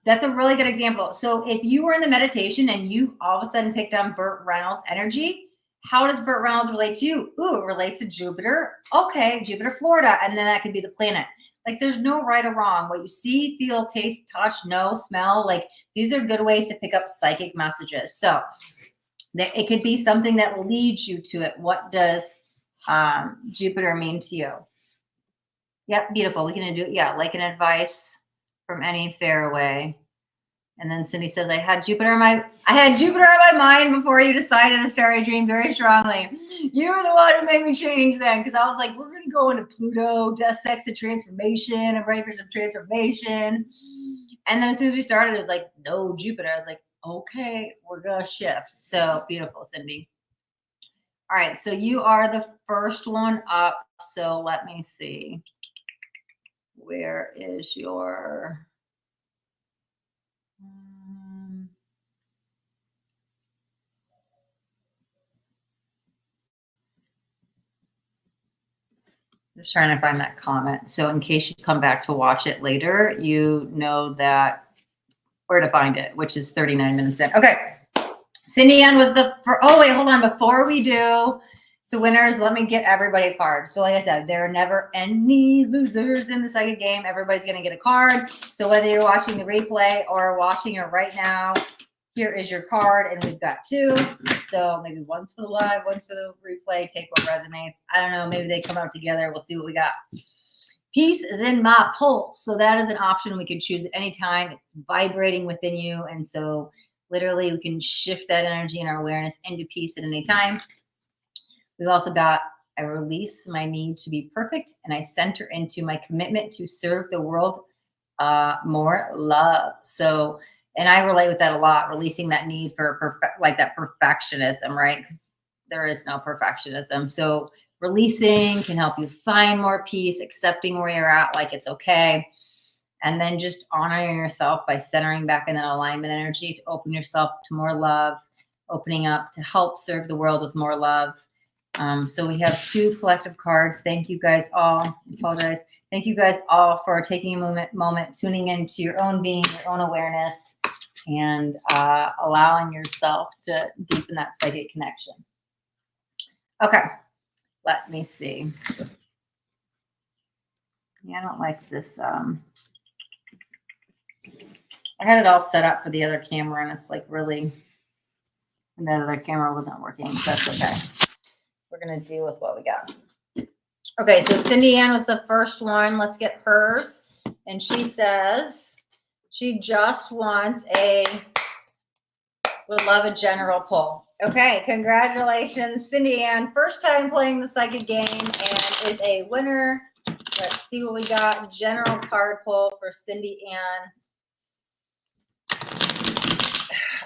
That's a really good example. So if you were in the meditation and you all of a sudden picked on Burt Reynolds' energy, how does Burt Reynolds relate to you? Ooh, it relates to Jupiter. Okay, Jupiter, Florida, and then that could be the planet. Like there's no right or wrong. What you see, feel, taste, touch, know, smell, like these are good ways to pick up psychic messages. So it could be something that will lead you to it. What does Jupiter mean to you? Yep, beautiful. We can do it. Yeah, like an advice from any fairway. And then Cindy says, I had Jupiter on my mind before you decided to start a dream very strongly. You were the one who made me change then, because I was like, we're going to go into Pluto, death, sex, and transformation. I'm ready for some transformation. And then as soon as we started, it was like, no, Jupiter. I was like, okay, we're going to shift. So beautiful, Cindy. All right, so you are the first one up. So let me see. Where is your... Just trying to find that comment. So in case you come back to watch it later, you know that where to find it, which is 39 minutes in. Okay. Cindy Ann was the first. Oh, wait, hold on. Before we do The winners, let me get everybody a card. So like I said, there are never any losers in the psychic game. Everybody's going to get a card. So whether you're watching the replay or watching it right now, here is your card. And we've got two. So maybe one's for the live, one's for the replay. Take what resonates. I don't know. Maybe they come out together. We'll see what we got. Peace is in my pulse. So that is an option we could choose at any time. It's vibrating within you. And so literally we can shift that energy and our awareness into peace at any time. We've also got, I release my need to be perfect and I center into my commitment to serve the world more love. So, and I relate with that a lot, releasing that need for like that perfectionism, right? Because there is no perfectionism. So releasing can help you find more peace, accepting where you're at, like it's okay. And then just honoring yourself by centering back in that alignment energy to open yourself to more love, opening up to help serve the world with more love. So we have two collective cards. Thank you guys all. I apologize. Thank you guys all for taking a moment, tuning into your own being, your own awareness, and allowing yourself to deepen that psychic connection. Okay, let me see. Yeah, I don't like this. I had it all set up for the other camera, and it's like really, and the other camera wasn't working. So that's okay. We're gonna deal with what we got. Okay, so Cindy Ann was the first one. Let's get hers. And she says she just wants would love a general pull. Okay, congratulations, Cindy Ann. First time playing the psychic game and is a winner. Let's see what we got. General card pull for Cindy Ann.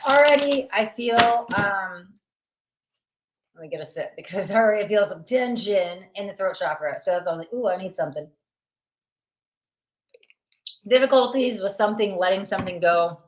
Already, I feel, let me get a sip because I already feel some tension in the throat chakra. So that's why I was like, ooh, I need something. Difficulties with something, letting something go,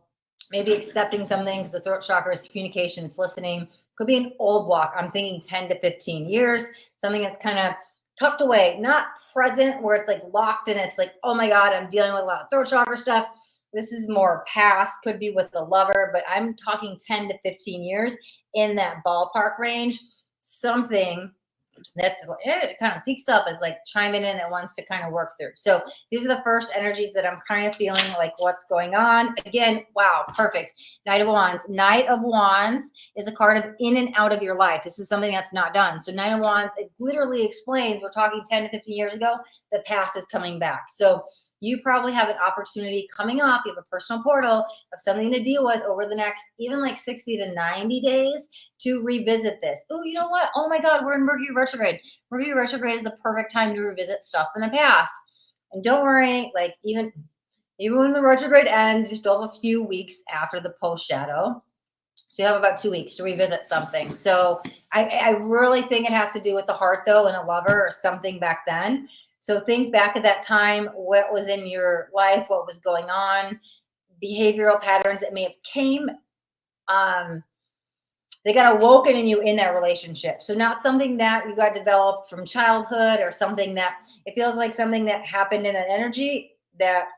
maybe accepting something because the throat chakra is communication, it's listening. Could be an old block. I'm thinking 10 to 15 years, something that's kind of tucked away, not present where it's like locked and it's like, oh my God, I'm dealing with a lot of throat chakra stuff. This is more past, could be with the lover, but I'm talking 10 to 15 years in that ballpark range. Something that's it kind of peaks up as like chiming in that wants to kind of work through. So these are the first energies that I'm kind of feeling like what's going on. Again, wow, perfect. Knight of Wands. Knight of Wands is a card of in and out of your life. This is something that's not done. So Knight of Wands, it literally explains, we're talking 10 to 15 years ago, the past is coming back. So you probably have an opportunity coming up. You have a personal portal of something to deal with over the next even like 60 to 90 days to revisit this. Oh, you know what? Oh my God, we're in Mercury retrograde. Mercury retrograde is the perfect time to revisit stuff from the past. And don't worry, like even when the retrograde ends, you still have a few weeks after the post shadow. So you have about 2 weeks to revisit something. So I really think it has to do with the heart though, and a lover or something back then. So think back at that time, what was in your life, what was going on, behavioral patterns that may have came, they got awoken in you in that relationship. So not something that you got developed from childhood or something that it feels like something that happened in that energy that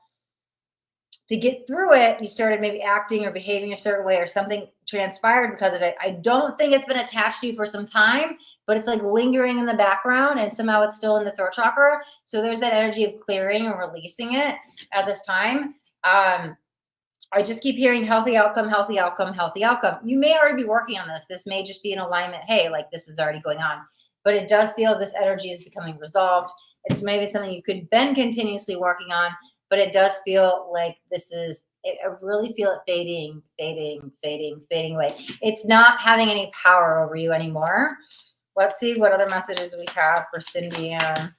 to get through it, you started maybe acting or behaving a certain way or something transpired because of it. I don't think it's been attached to you for some time, but it's like lingering in the background and somehow it's still in the throat chakra. So there's that energy of clearing or releasing it at this time. I just keep hearing healthy outcome, healthy outcome, healthy outcome. You may already be working on this. This may just be an alignment. Hey, like this is already going on, but it does feel this energy is becoming resolved. It's maybe something you could been continuously working on, but it does feel like this is, I really feel it fading away. It's not having any power over you anymore. Let's see what other messages we have for Cindy Ann.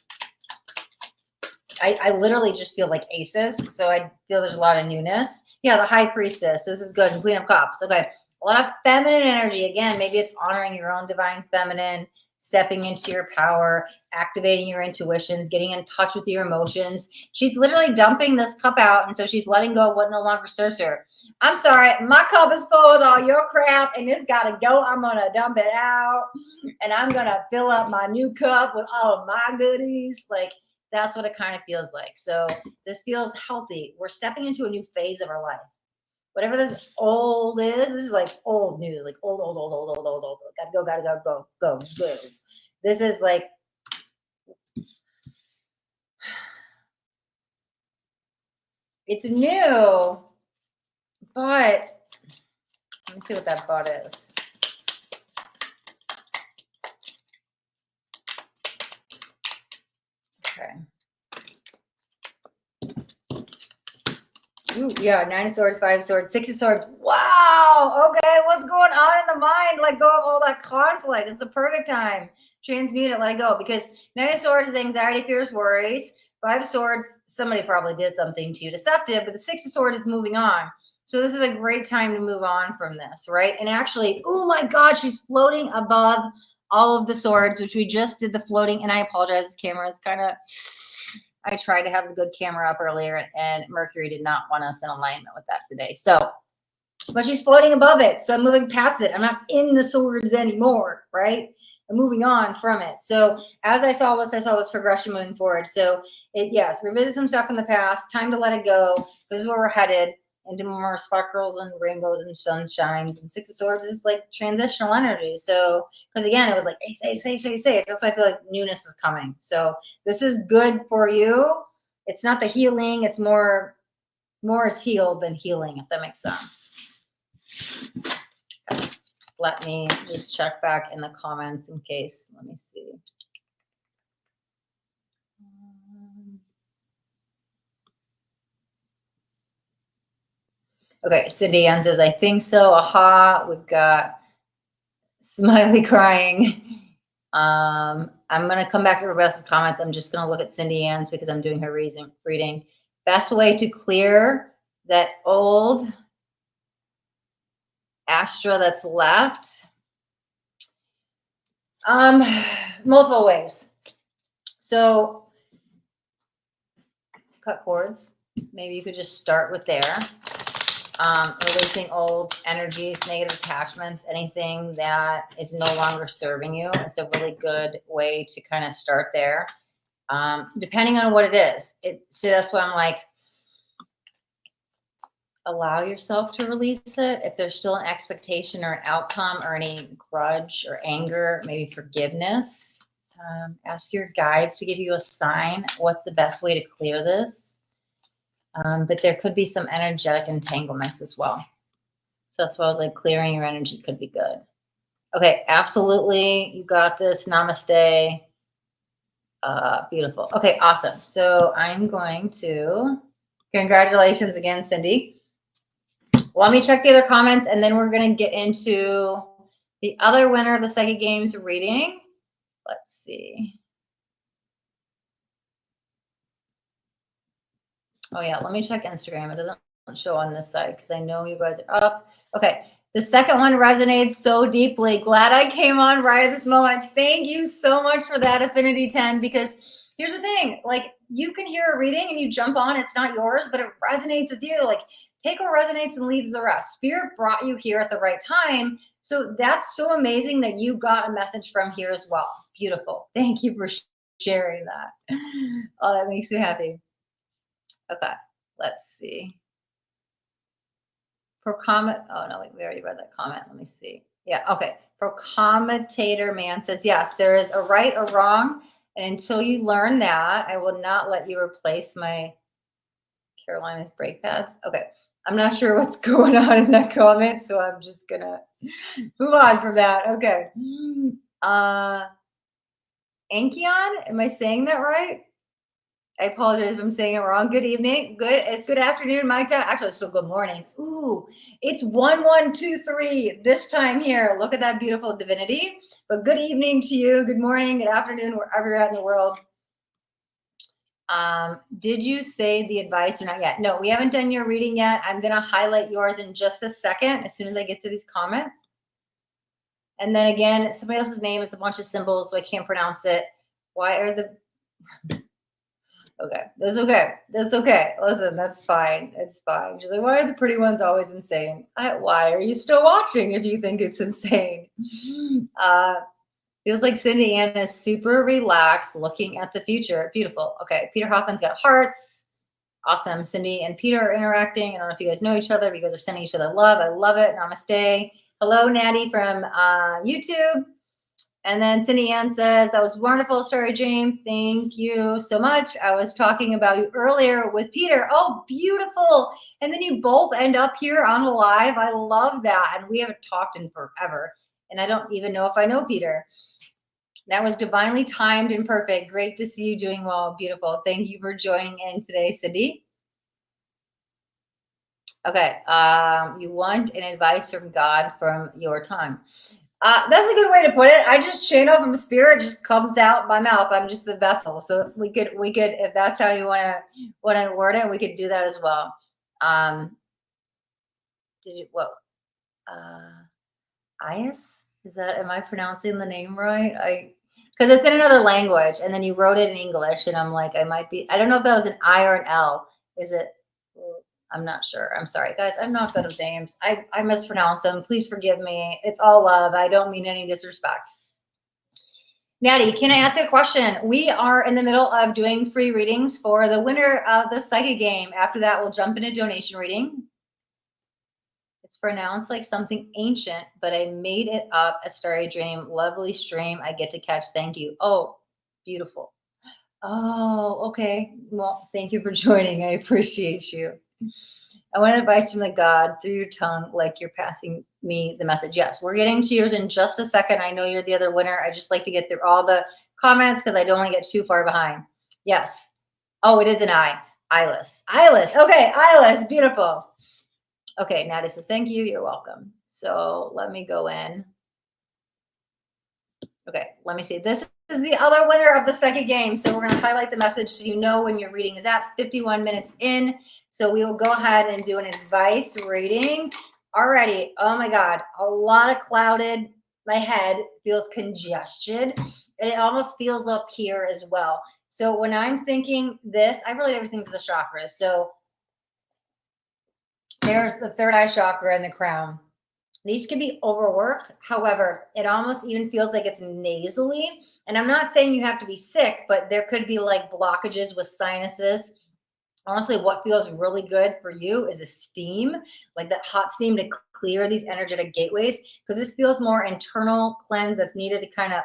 I literally just feel like aces. So I feel there's a lot of newness. Yeah, the High Priestess. So this is good. And Queen of Cups. Okay. A lot of feminine energy. Again, maybe it's honoring your own divine feminine, stepping into your power, activating your intuitions, getting in touch with your emotions. She's literally dumping this cup out. And so she's letting go of what no longer serves her. I'm sorry. My cup is full with all your crap and it's got to go. I'm going to dump it out and I'm going to fill up my new cup with all of my goodies. Like, that's what it kind of feels like. So this feels healthy. We're stepping into a new phase of our life. Whatever this old is, this is like old news, like old. Gotta go. This is like, it's new, but let me see what that bot is. Okay. Ooh, yeah, 9 of swords, 5 of swords, 6 of swords. Wow. Okay, what's going on in the mind? Let go of all that conflict. It's the perfect time. Transmute it, let it go. Because 9 of swords is anxiety, fears, worries. 5 of swords, somebody probably did something to you deceptive, but the 6 of swords is moving on. So this is a great time to move on from this, right? And actually, oh my God, she's floating above all of the swords, which we just did the floating. And I apologize, this camera is kind of... I tried to have the good camera up earlier, and Mercury did not want us in alignment with that today. So, but she's floating above it. So I'm moving past it. I'm not in the swords anymore, right? I'm moving on from it. So as I saw this progression moving forward. So yes, revisit some stuff in the past. Time to let it go. This is where we're headed, into more sparkles and rainbows and sunshines. And 6 of swords is like transitional energy. So, because again, it was like, say. That's why I feel like newness is coming. So this is good for you. It's not the healing. It's more is healed than healing, if that makes sense. Okay. Let me just check back in the comments in case. Let me see. Okay, Cindy Ann says, I think so. Aha. We've got Smiley crying. I'm going to come back to Rebecca's comments. I'm just going to look at Cindy Ann's because I'm doing her reading. Best way to clear that old Astra that's left. Multiple ways. So cut cords. Maybe you could just start with there. Releasing old energies, negative attachments, anything that is no longer serving you. It's a really good way to kind of start there. Depending on what it is. So that's why I'm like, allow yourself to release it. If there's still an expectation or an outcome or any grudge or anger, maybe forgiveness, ask your guides to give you a sign. What's the best way to clear this? But there could be some energetic entanglements as well. So that's why I was like, clearing your energy could be good. Okay, absolutely. You got this. Namaste. Beautiful. Okay, awesome. So I'm going to, congratulations again, Cindy. Let me check the other comments, and then we're going to get into the other winner of the Psychic Games reading. Let's see. Oh, yeah. Let me check Instagram. It doesn't show on this side because I know you guys are up. Okay. The second one resonates so deeply. Glad I came on right at this moment. Thank you so much for that, Affinity 10, because here's the thing. Like, you can hear a reading and you jump on. It's not yours, but it resonates with you. Like, take what resonates and leaves the rest. Spirit brought you here at the right time. So that's so amazing that you got a message from here as well. Beautiful. Thank you for sharing that. Oh, that makes me happy. Okay, let's see. For comment, oh no, we already read that comment. Let me see. Yeah, okay. For commentator man says, yes, there is a right or wrong. And until you learn that, I will not let you replace my Carolina's brake pads. Okay, I'm not sure what's going on in that comment, so I'm just gonna move on from that. Okay. Ankion, am I saying that right? I apologize if I'm saying it wrong. Good evening. Good. It's good afternoon, my time. Actually, it's still good morning. Ooh, it's 1123 this time here. Look at that beautiful divinity. But good evening to you. Good morning. Good afternoon, wherever you're at in the world. Did you say the advice or not yet? No, we haven't done your reading yet. I'm going to highlight yours in just a second as soon as I get to these comments. And then again, somebody else's name is a bunch of symbols, so I can't pronounce it. Why are the... Okay, that's okay. That's okay. Listen, that's fine. It's fine. She's like, why are the pretty ones always insane? Why are you still watching if you think it's insane? Feels like Cindy Ann is super relaxed, looking at the future. Beautiful. Okay, Peter Hoffman's got hearts. Awesome. Cindy and Peter are interacting. I don't know if you guys know each other, but you guys are sending each other love. I love it. Namaste. Hello, Natty from YouTube. And then Cindy Ann says, that was wonderful story, Dream. Thank you so much. I was talking about you earlier with Peter. Oh, beautiful. And then you both end up here on the live. I love that. And we haven't talked in forever. And I don't even know if I know Peter. That was divinely timed and perfect. Great to see you doing well. Beautiful. Thank you for joining in today, Cindy. Okay. You want an advice from God from your time. That's a good way to put it. I just channel from spirit, just comes out my mouth. I'm just the vessel. So we could, if that's how you want to word it, we could do that as well. Ias? Am I pronouncing the name right? Because it's in another language, and then you wrote it in English, and I'm like, I don't know if that was an I or an L. Is it? I'm not sure. I'm sorry, guys. I'm not good with names. I mispronounce them. Please forgive me. It's all love. I don't mean any disrespect. Natty, can I ask you a question? We are in the middle of doing free readings for the winner of the psychic game. After that, we'll jump into donation reading. It's pronounced like something ancient, but I made it up. A starry dream. Lovely stream I get to catch. Thank you. Oh, beautiful. Oh, okay. Well, thank you for joining. I appreciate you. I want advice from the God through your tongue, like you're passing me the message. Yes, we're getting to yours in just a second. I know you're the other winner. I just like to get through all the comments because I don't want to get too far behind. Yes. Oh, it is an I. Eyeless. Eyeless. Okay, eyeless. Beautiful. Okay, Natty says, thank you. You're welcome. So let me go in. Okay, let me see. This is the other winner of the second game. So we're going to highlight the message so you know when your reading is at 51 minutes in. So we will go ahead and do an advice reading. Alrighty. Oh my God. A lot of clouded. My head feels congested. And it almost feels up here as well. So when I'm thinking this, I relate everything to the chakras. So there's the third eye chakra and the crown. These can be overworked. However, it almost even feels like it's nasally. And I'm not saying you have to be sick, but there could be like blockages with sinuses. Honestly, what feels really good for you is a steam, like that hot steam to clear these energetic gateways, because this feels more internal cleanse that's needed to kind of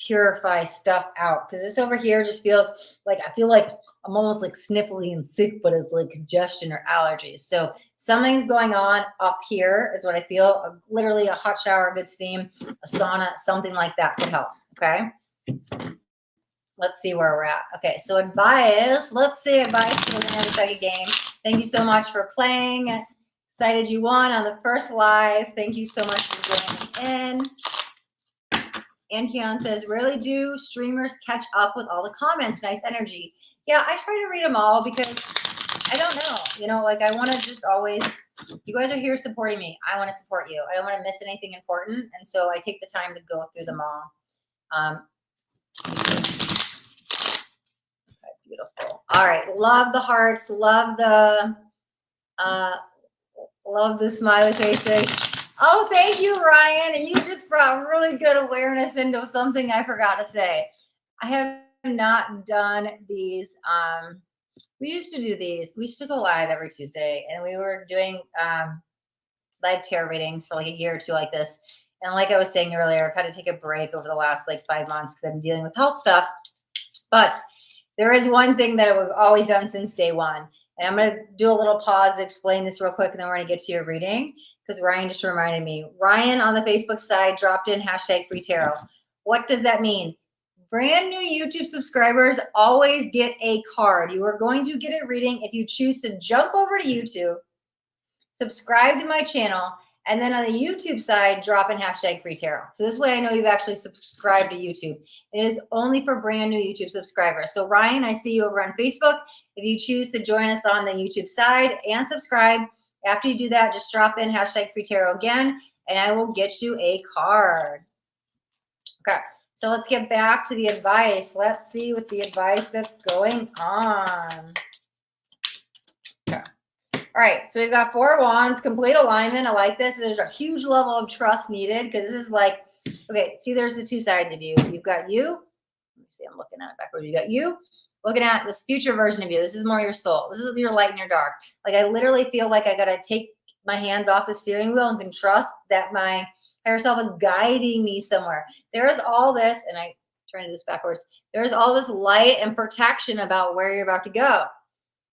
purify stuff out. Because this over here just feels like, I feel like I'm almost like sniffly and sick, but it's like congestion or allergies. So something's going on up here is what I feel. Literally a hot shower, a good steam, a sauna, something like that could help. Okay. Let's see where we're at. Okay. So advice. Let's see advice for the second game. Thank you so much for playing. Excited you won on the first live. Thank you so much for joining in. And Keon says, rarely do streamers catch up with all the comments. Nice energy. Yeah, I try to read them all because I don't know. You know, like I want to just always, you guys are here supporting me. I want to support you. I don't want to miss anything important. And so I take the time to go through them all. Okay, beautiful. All right. Love the hearts. Love the smiley faces. Oh, thank you, Ryan. You just brought really good awareness into something I forgot to say. I have not done these. We used to do these. We used to go live every Tuesday, and we were doing live tarot readings for like a year or two like this. And like I was saying earlier, I've had to take a break over the last like 5 months because I've been dealing with health stuff. But there is one thing that we've always done since day one. And I'm going to do a little pause to explain this real quick, and then we're going to get to your reading because Ryan just reminded me. Ryan on the Facebook side dropped in #free tarot. What does that mean? Brand new YouTube subscribers always get a card. You are going to get a reading if you choose to jump over to YouTube, subscribe to my channel, and then on the YouTube side, drop in #free tarot. So this way I know you've actually subscribed to YouTube. It is only for brand new YouTube subscribers. So Ryan, I see you over on Facebook. If you choose to join us on the YouTube side and subscribe, after you do that, just drop in #free tarot again, and I will get you a card. Okay, so let's get back to the advice. Let's see what the advice that's going on. Okay. All right, so we've got 4 wands, complete alignment. I like this. There's a huge level of trust needed because this is like, okay, see, there's the 2 sides of you. You've got you. Let me see, I'm looking at it backwards. You got you looking at this future version of you. This is more your soul. This is your light and your dark. Like I literally feel like I got to take my hands off the steering wheel and can trust that my Higher self is guiding me somewhere. There is all this, and I'm trying to do this backwards. There is all this light and protection about where you're about to go.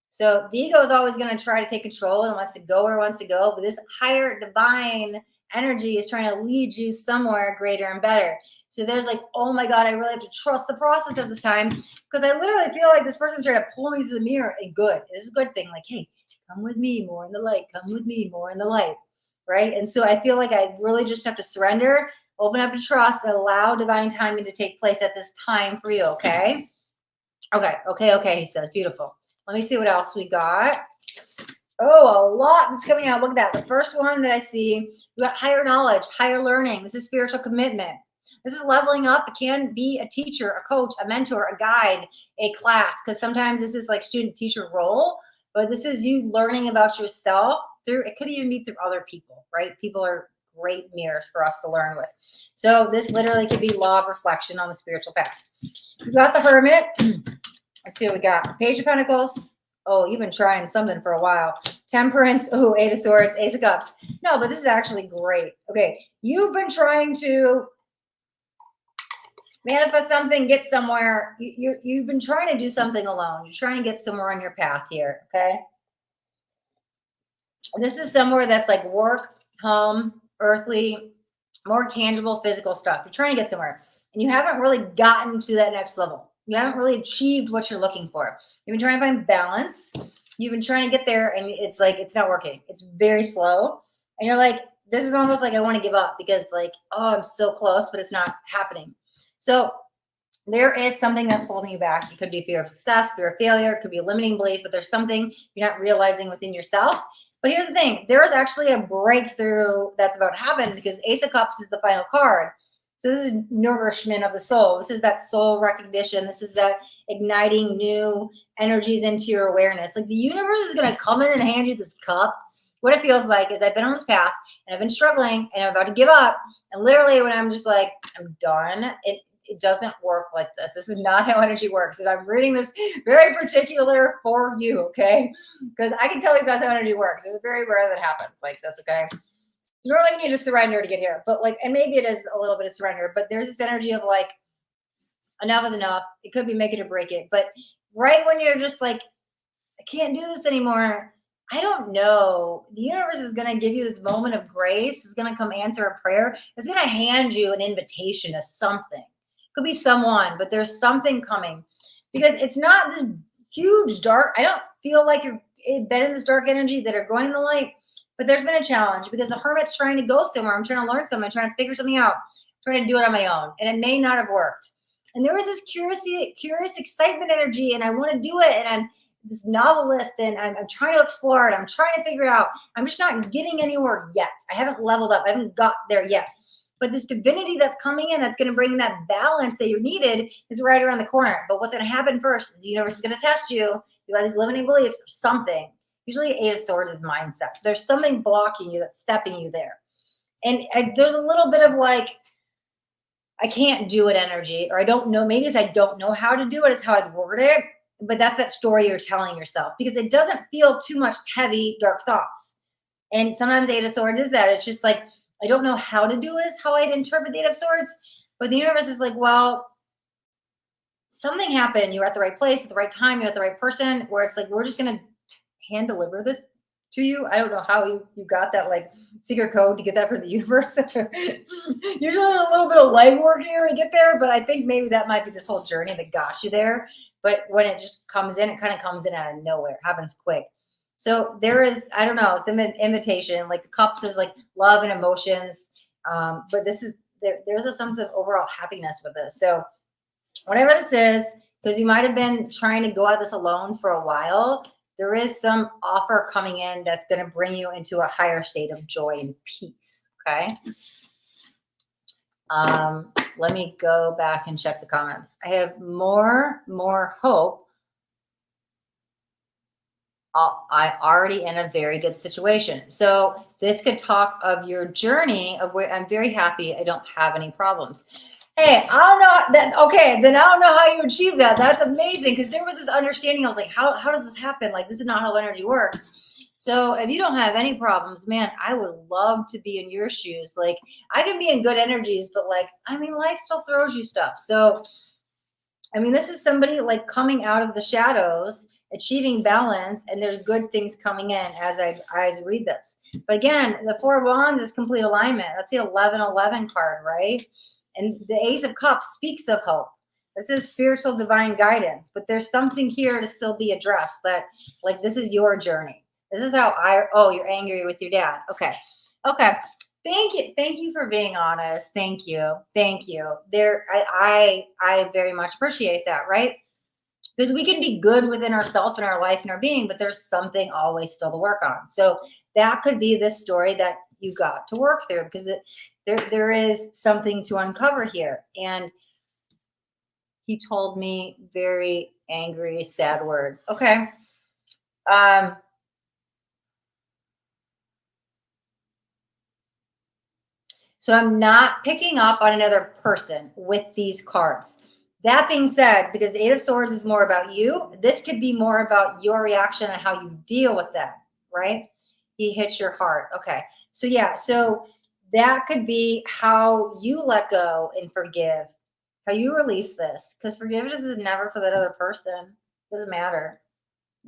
So the ego is always going to try to take control and wants to go where it wants to go. But this higher divine energy is trying to lead you somewhere greater and better. So there's like, oh my God, I really have to trust the process at this time, because I literally feel like this person's trying to pull me through the mirror. And good, this is a good thing. Like, hey, come with me more in the light. Come with me more in the light. Right. And so I feel like I really just have to surrender, open up to trust, and allow divine timing to take place at this time for you. Okay. Okay. He says, beautiful. Let me see what else we got. Oh, a lot that's coming out. Look at that. The first one that I see, we got higher knowledge, higher learning. This is spiritual commitment. This is leveling up. It can be a teacher, a coach, a mentor, a guide, a class, because sometimes this is like student teacher role, but this is you learning about yourself through, it could even be through other people, right? People are great mirrors for us to learn with. So this literally could be law of reflection on the spiritual path. We got the Hermit. Let's see what we got. Page of Pentacles. Oh, you've been trying something for a while. Temperance. Oh, Eight of Swords, Ace of Cups. No, but this is actually great. Okay, you've been trying to manifest something, get somewhere. You've been trying to do something alone. You're trying to get somewhere on your path here, okay? This is somewhere that's like work, home, earthly, more tangible, physical stuff. You're trying to get somewhere, and you haven't really gotten to that next level. You haven't really achieved what you're looking for. You've been trying to find balance. You've been trying to get there, and it's like, it's not working. It's very slow. And you're like, this is almost like I want to give up, because like, oh, I'm so close, but it's not happening. So there is something that's holding you back. It could be fear of success, fear of failure. It could be a limiting belief, but there's something you're not realizing within yourself. But here's the thing. There is actually a breakthrough that's about to happen, because Ace of Cups is the final card. So this is nourishment of the soul. This is that soul recognition. This is that igniting new energies into your awareness. Like the universe is going to come in and hand you this cup. What it feels like is I've been on this path and I've been struggling and I'm about to give up. And literally when I'm just like, I'm done, it doesn't work like this. This is not how energy works. And I'm reading this very particular for you, okay? Because I can tell you that's how energy works. It's very rare that happens like this, okay? You don't really need to surrender to get here, but like, and maybe it is a little bit of surrender, but there's this energy of like, enough is enough. It could be make it or break it. But right when you're just like, I can't do this anymore, I don't know. The universe is going to give you this moment of grace. It's going to come answer a prayer. It's going to hand you an invitation to something. It could be someone, but there's something coming, because it's not this huge dark. I don't feel like you're been in this dark energy that are going in the light. But there's been a challenge, because the Hermit's trying to go somewhere. I'm trying to learn something. I'm trying to figure something out. I'm trying to do it on my own. And it may not have worked. And there was this curious excitement energy, and I want to do it. And I'm this novelist, and I'm trying to explore it. I'm trying to figure it out. I'm just not getting anywhere yet. I haven't leveled up. I haven't got there yet. But this divinity that's coming in, that's going to bring that balance that you needed, is right around the corner. But what's going to happen first is the universe is going to test you. You have these limiting beliefs or something. Usually Eight of Swords is mindset. So there's something blocking you that's stepping you there. And there's a little bit of like, I can't do it energy, or I don't know. Maybe it's I don't know how to do it is how I'd word it. But that's that story you're telling yourself, because it doesn't feel too much heavy, dark thoughts. And sometimes Eight of Swords is that. It's just like, I don't know how to do it is how I'd interpret the Eight of Swords. But the universe is like, well, something happened. You're at the right place at the right time. You're at the right person, where it's like, we're just going to hand deliver this to you. I don't know how you got that like secret code to get that from the universe. Usually a little bit of legwork here to get there, but I think maybe that might be this whole journey that got you there. But when it just comes in, it kind of comes in out of nowhere. It happens quick. So there is, I don't know, some invitation. Like the Cups is like love and emotions. But this is, there's a sense of overall happiness with this. So whatever this is, because you might have been trying to go at this alone for a while, there is some offer coming in that's going to bring you into a higher state of joy and peace. Okay. Let me go back and check the comments. I have more hope. I'm already in a very good situation. So this could talk of your journey of where I'm very happy. I don't have any problems. Hey, I don't know that. Okay, then I don't know how you achieve that. That's amazing, because there was this understanding. I was like, how does this happen? Like, this is not how energy works. So if you don't have any problems, man, I would love to be in your shoes. Like I can be in good energies, but like, I mean, life still throws you stuff. So, I mean, this is somebody like coming out of the shadows, achieving balance, and there's good things coming in as I read this. But again, the Four of Wands is complete alignment. That's the 1111 card, right? And the Ace of Cups speaks of hope. This is spiritual divine guidance, but there's something here to still be addressed that like this is your journey. This is how you're angry with your dad. Okay. Okay. Thank you. Thank you for being honest. Thank you. Thank you. I very much appreciate that, right? Because we can be good within ourselves and our life and our being, but there's something always still to work on. So that could be this story that you got to work through because there is something to uncover here. And he told me very angry, sad words. Okay. So I'm not picking up on another person with these cards. That being said, because the Eight of Swords is more about you, this could be more about your reaction and how you deal with that, right? He hits your heart. Okay. So yeah, so that could be how you let go and forgive, how you release this. Because forgiveness is never for that other person. Doesn't matter.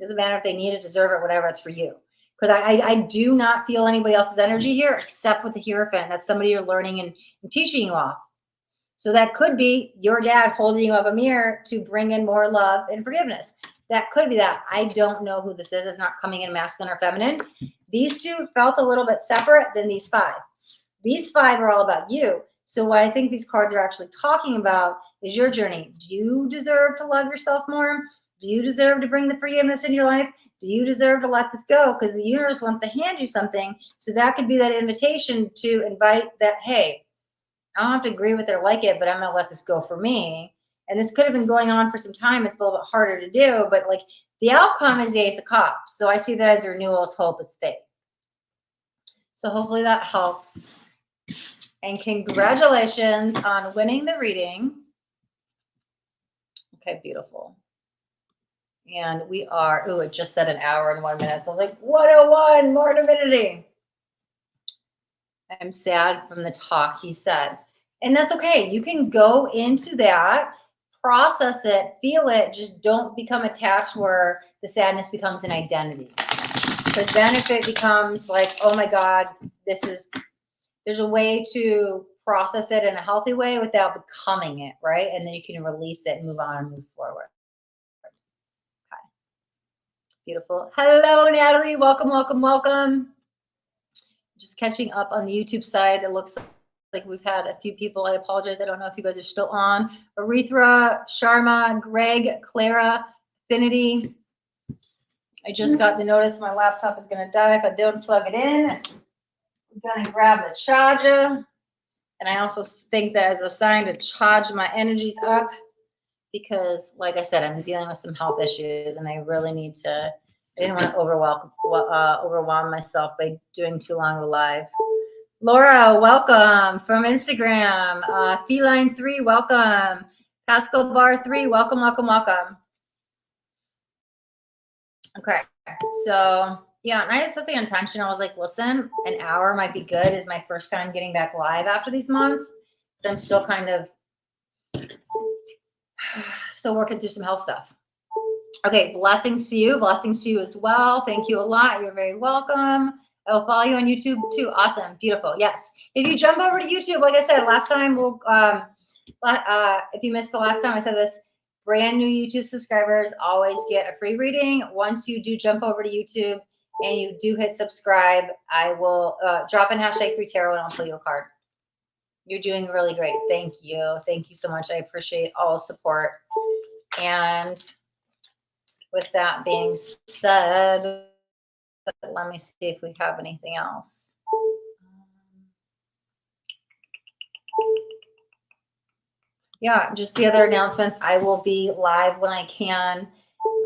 Doesn't matter if they need it, deserve it, whatever, it's for you. Because I do not feel anybody else's energy here except with the Hierophant. That's somebody you're learning and teaching you off. So that could be your dad holding you up a mirror to bring in more love and forgiveness. That could be that. I don't know who this is. It's not coming in masculine or feminine. These two felt a little bit separate than these five. These five are all about you. So what I think these cards are actually talking about is your journey. Do you deserve to love yourself more? Do you deserve to bring the forgiveness in your life? Do you deserve to let this go? Because the universe wants to hand you something. So that could be that invitation to invite that, hey, I don't have to agree with it or like it, but I'm going to let this go for me. And this could have been going on for some time. It's a little bit harder to do, but like the outcome is the Ace of Cups. So I see that as renewal, as hope, as faith. So hopefully that helps. And congratulations on winning the reading. Okay, beautiful. And we are, it just said an hour and 1 minute. So I was like, 101, more divinity. I'm sad from the talk he said. And that's okay. You can go into that, process it, feel it. Just don't become attached where the sadness becomes an identity. Because then if it becomes like, oh my God, there's a way to process it in a healthy way without becoming it, right? And then you can release it and move on and move forward. Okay. Beautiful. Hello, Natalie. Welcome, welcome, welcome. Just catching up on the YouTube side. It looks like we've had a few people. I apologize. I don't know if you guys are still on. Arithra, Sharma, Greg, Clara, Affinity. I just got the notice my laptop is going to die if I don't plug it in. I'm going to grab the charger. And I also think that as a sign to charge my energies up because, like I said, I'm dealing with some health issues and I really need to, I didn't want to overwhelm myself by doing too long a live. Laura, welcome from Instagram. Feline3, welcome. Pascal Bar 3, welcome, welcome, welcome. Okay, so yeah, and I set the intention. I was like, listen, an hour might be good. Is my first time getting back live after these months. So I'm still kind of still working through some health stuff. Okay, blessings to you as well. Thank you a lot. You're very welcome. I will follow you on YouTube too. Awesome, beautiful. Yes, if you jump over to YouTube, like I said last time, we'll if you missed the last time I said this, brand new YouTube subscribers always get a free reading. Once you do jump over to YouTube and you do hit subscribe, I will drop in hashtag free tarot and I'll pull you a card. You're doing really great. Thank you. Thank you so much. I appreciate all the support. And with that being said, let me see if we have anything else. Yeah, just the other announcements. I will be live when I can.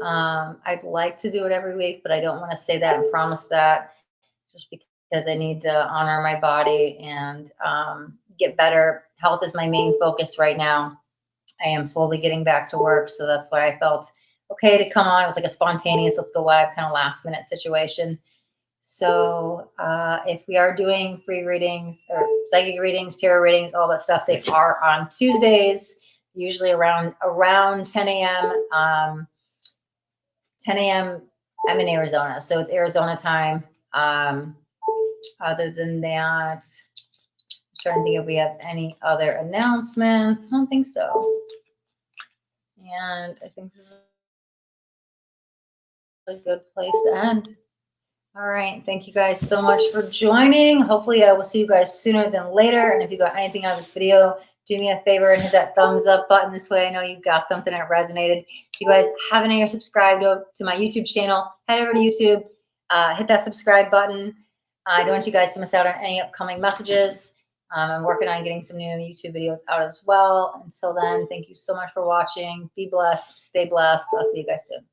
I'd like to do it every week, but I don't want to say that and promise that just because I need to honor my body and get better. Health is my main focus right now. I am slowly getting back to work, so that's why I felt okay to come on. It was like a spontaneous, let's go live kind of last minute situation. So if we are doing free readings or psychic readings, tarot readings, all that stuff, they are on Tuesdays, usually around 10 a.m. 10 a.m. I'm in Arizona, so it's Arizona time. Other than that, I'm trying to think if we have any other announcements. I don't think so. And I think this is a good place to end. All right. Thank you guys so much for joining. Hopefully I will see you guys sooner than later. And if you got anything out of this video, do me a favor and hit that thumbs up button. This way I know you got something that resonated. If you guys haven't yet subscribed to my YouTube channel, head over to YouTube, hit that subscribe button. I don't want you guys to miss out on any upcoming messages. I'm working on getting some new YouTube videos out as well. Until then, thank you so much for watching. Be blessed. Stay blessed. I'll see you guys soon.